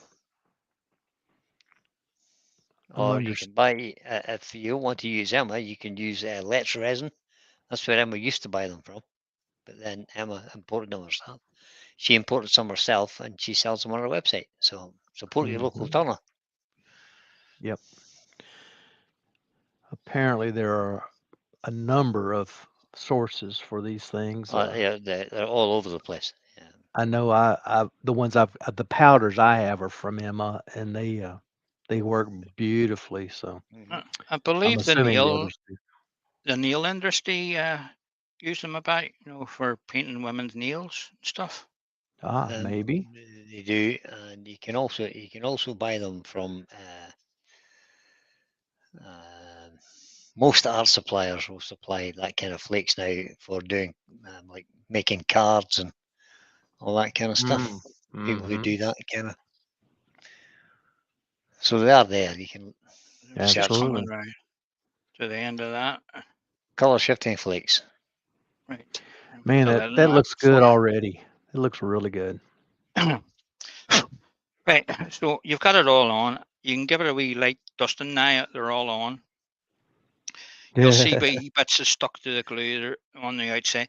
Speaker 3: I'm
Speaker 2: Or
Speaker 3: under-
Speaker 2: you can buy, if you don't want to use Emma, you can use Let's Resin. That's where Emma used to buy them from. But then Emma imported them herself. She imported some herself and she sells them on her website. So support your local
Speaker 3: Mhm.
Speaker 2: turner.
Speaker 3: Yep. Apparently, there are a number of sources for these things.
Speaker 2: They're all over the place. Yeah.
Speaker 3: I know the ones the powders I have are from Emma, and they work beautifully. So
Speaker 2: Mhm.
Speaker 1: I
Speaker 3: I'm
Speaker 1: believe
Speaker 3: assuming the others do.
Speaker 1: the nail industry use them about, for painting women's nails and stuff.
Speaker 3: Maybe.
Speaker 2: They do, and you can also buy them from most art suppliers will supply that kind of flakes now for doing like making cards and all that kind of stuff. People who
Speaker 3: Mhm.
Speaker 2: do that kind of. So they are there. You can
Speaker 1: Just
Speaker 3: Absolutely.
Speaker 1: coming round to the end of that.
Speaker 2: color shifting flakes.
Speaker 1: Right.
Speaker 3: Man,
Speaker 1: Put a lid on
Speaker 3: that looks good
Speaker 1: for
Speaker 3: already. It looks really good.
Speaker 1: you. Right. So you've got it all on. You can give it a wee light dusting now. They're all on. You'll see wee bits are stuck to the glue there on the outside.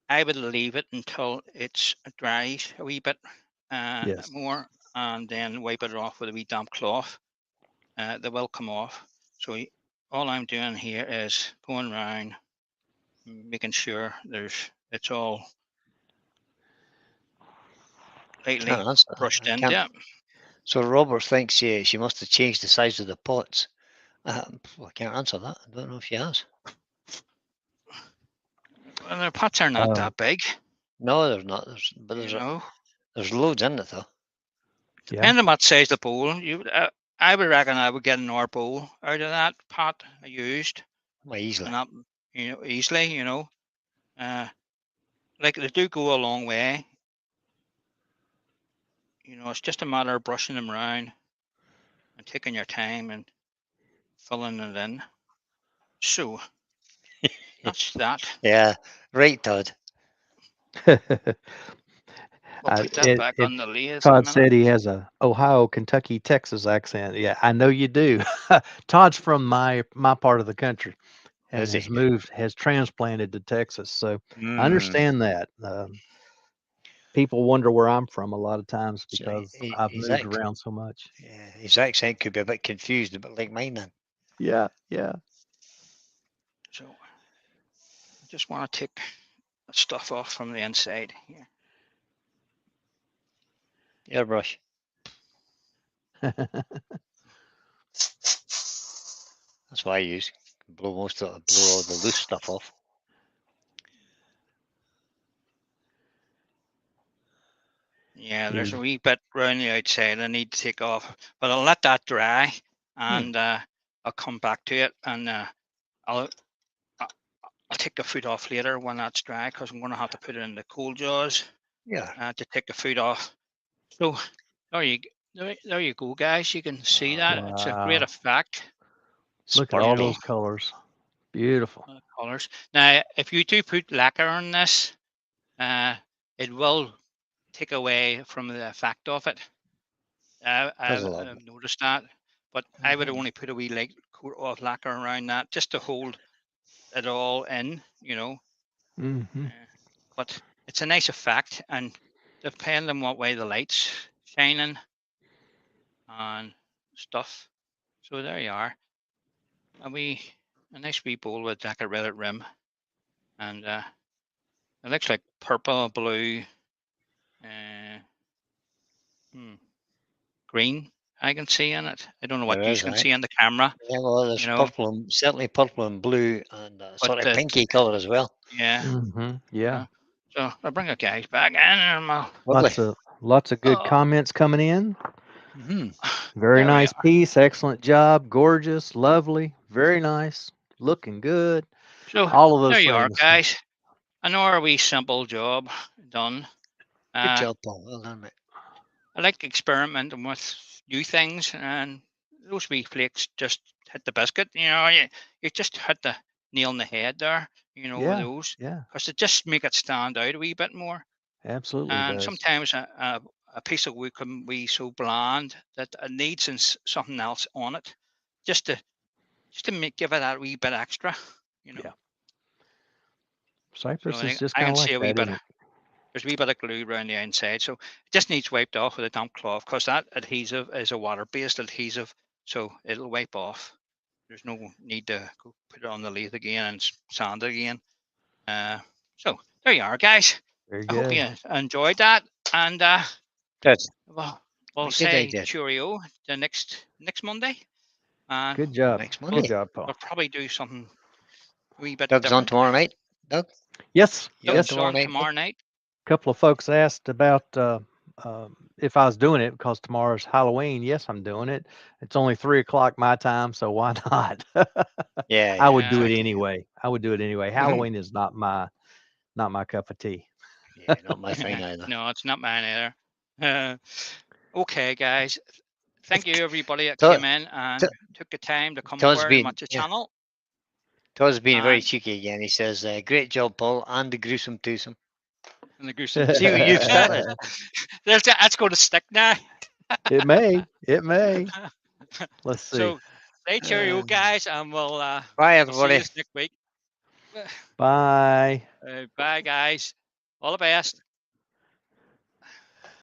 Speaker 1: I would leave it until it's dries a wee bit
Speaker 3: Yes.
Speaker 1: more, and then wipe it off with a wee damp cloth. They will come off. So all I'm doing here is going around, making sure it's all lightly
Speaker 2: Ah, that's,
Speaker 1: brushed
Speaker 2: I
Speaker 1: in.
Speaker 2: can't.
Speaker 1: Yeah.
Speaker 2: So Robert thinks she must have changed the size of the pots. I can't answer that. I don't know if she has.
Speaker 1: Well, the pots are not that big,
Speaker 2: No, there's not. But
Speaker 1: you know.
Speaker 2: there's loads in it though.
Speaker 3: Yeah.
Speaker 1: Depending on what size the bowl, I would reckon I would get an hour bowl out of that pot I used,
Speaker 2: Well, easily.
Speaker 1: and that, easily, like they do go a long way. It's just a matter of brushing them around and taking your time and filling it in. So that's that.
Speaker 2: Yeah, right, Todd.
Speaker 1: We'll put that back on the lathe in a
Speaker 3: Todd
Speaker 1: minute.
Speaker 3: said he has a Ohio, Kentucky, Texas accent. Yeah, I know you do. Todd's from my part of the country and
Speaker 2: Is he?
Speaker 3: has transplanted to Texas. So I
Speaker 2: Mm.
Speaker 3: understand that. People wonder where I'm from a lot of times
Speaker 2: So
Speaker 3: because I've
Speaker 2: his
Speaker 3: moved
Speaker 2: accent-
Speaker 3: around so much.
Speaker 2: Yeah, his accent could be a bit confused, a bit like mine then.
Speaker 3: Yeah, yeah.
Speaker 1: So I just want to take the stuff off from the inside here.
Speaker 2: Airbrush. That's what I use. Blow all the loose stuff off.
Speaker 1: Yeah, there's a wee bit round the outside I need to take off, but I'll let that dry, and I'll come back to it, and I'll take the food off later when that's dry, because I'm going to have to put it in the cold jaws
Speaker 2: Yeah.
Speaker 1: to take the food off. So there you go, guys. You can see that it's a great
Speaker 3: Wow.
Speaker 1: effect.
Speaker 3: Look at all those colors. Beautiful.
Speaker 1: Colors. Now, if you do put lacquer on this, it will take away from the effect of it. I've noticed that, but I would only put a wee light coat of lacquer around that just to hold it all in,
Speaker 3: Mm-hmm.
Speaker 1: But it's a nice effect, and depending on what way the light's shining and stuff. So there you are. A nice wee bowl with decorated rim, and it looks like purple, blue, green. I can see in it. I don't know what you can see on the camera.
Speaker 2: Yeah, well, there's certainly purple and blue, and sort of pinky color as well.
Speaker 1: Yeah.
Speaker 3: Mm-hmm. Yeah.
Speaker 1: So I'll bring the guys back in, and
Speaker 3: Lots of good comments coming in.
Speaker 2: Mm-hmm.
Speaker 3: Very
Speaker 1: There we
Speaker 3: nice
Speaker 1: are.
Speaker 3: piece. Excellent job. Gorgeous. Lovely. Very nice. Looking good.
Speaker 1: So
Speaker 3: All of
Speaker 1: there
Speaker 3: those
Speaker 1: you are,
Speaker 3: famous.
Speaker 1: guys. Another wee simple job done.
Speaker 2: Good job, Paul. Well done, mate.
Speaker 1: I like experimenting with new things, and those wee flakes just hit the biscuit. You just hit the nail on the head there. With
Speaker 3: Yeah.
Speaker 1: those,
Speaker 3: Yeah.
Speaker 1: because they just make it stand out a wee bit more.
Speaker 3: Absolutely
Speaker 1: And
Speaker 3: does.
Speaker 1: sometimes a piece of wood can be so bland that it needs something else on it, just to give it that wee bit extra.
Speaker 3: Yeah.
Speaker 1: So
Speaker 3: Cypress is
Speaker 1: I,
Speaker 3: just
Speaker 1: I
Speaker 3: kind
Speaker 1: can
Speaker 3: of like
Speaker 1: see a wee
Speaker 3: that,
Speaker 1: bit.
Speaker 3: isn't it?
Speaker 1: There's a wee bit of glue around the inside, so it just needs wiped off with a damp cloth, because that adhesive is a water-based adhesive, so it'll wipe off. There's no need to go put it on the lathe again and sand it again. So there you are, guys.
Speaker 3: Very
Speaker 1: I hope
Speaker 3: good.
Speaker 1: you enjoyed that, and
Speaker 2: Good.
Speaker 1: we'll
Speaker 2: Good
Speaker 1: say
Speaker 2: idea.
Speaker 1: cheerio the next Monday, and
Speaker 3: Good job.
Speaker 2: Next
Speaker 3: Good
Speaker 2: Monday.
Speaker 3: job, Paul.
Speaker 1: we'll probably do something a wee bit
Speaker 2: Doug's on
Speaker 1: different.
Speaker 2: tomorrow night. Doug?
Speaker 3: Yes.
Speaker 2: You on
Speaker 3: Yes.
Speaker 2: tomorrow night?
Speaker 1: Tomorrow night.
Speaker 3: A couple of folks asked about if I was doing it because tomorrow's Halloween. Yes, I'm doing it. It's only 3 o'clock my time, so why not?
Speaker 2: Yeah.
Speaker 3: I would do it
Speaker 1: exactly.
Speaker 3: anyway. Halloween is not my cup of tea.
Speaker 2: Yeah, not my thing either.
Speaker 1: No, it's not mine either. Okay, guys. Thank you, everybody that
Speaker 2: Todd-
Speaker 1: came in and
Speaker 2: Todd-
Speaker 1: took the time to come
Speaker 2: Todd's
Speaker 1: over and
Speaker 2: been-
Speaker 1: watch the
Speaker 2: yeah.
Speaker 1: channel.
Speaker 2: Todd's being very
Speaker 1: And-
Speaker 2: cheeky again. He says, "Great job, Paul, and the gruesome twosome."
Speaker 1: And the gruesome.
Speaker 2: See what you've started.
Speaker 1: That's going to stick now.
Speaker 3: It may. It may. Let's see.
Speaker 1: So, stay cheerio, guys, and we'll
Speaker 2: Bye,
Speaker 1: we'll see
Speaker 2: everybody.
Speaker 1: you next week.
Speaker 3: Bye.
Speaker 1: Bye, guys. All the best.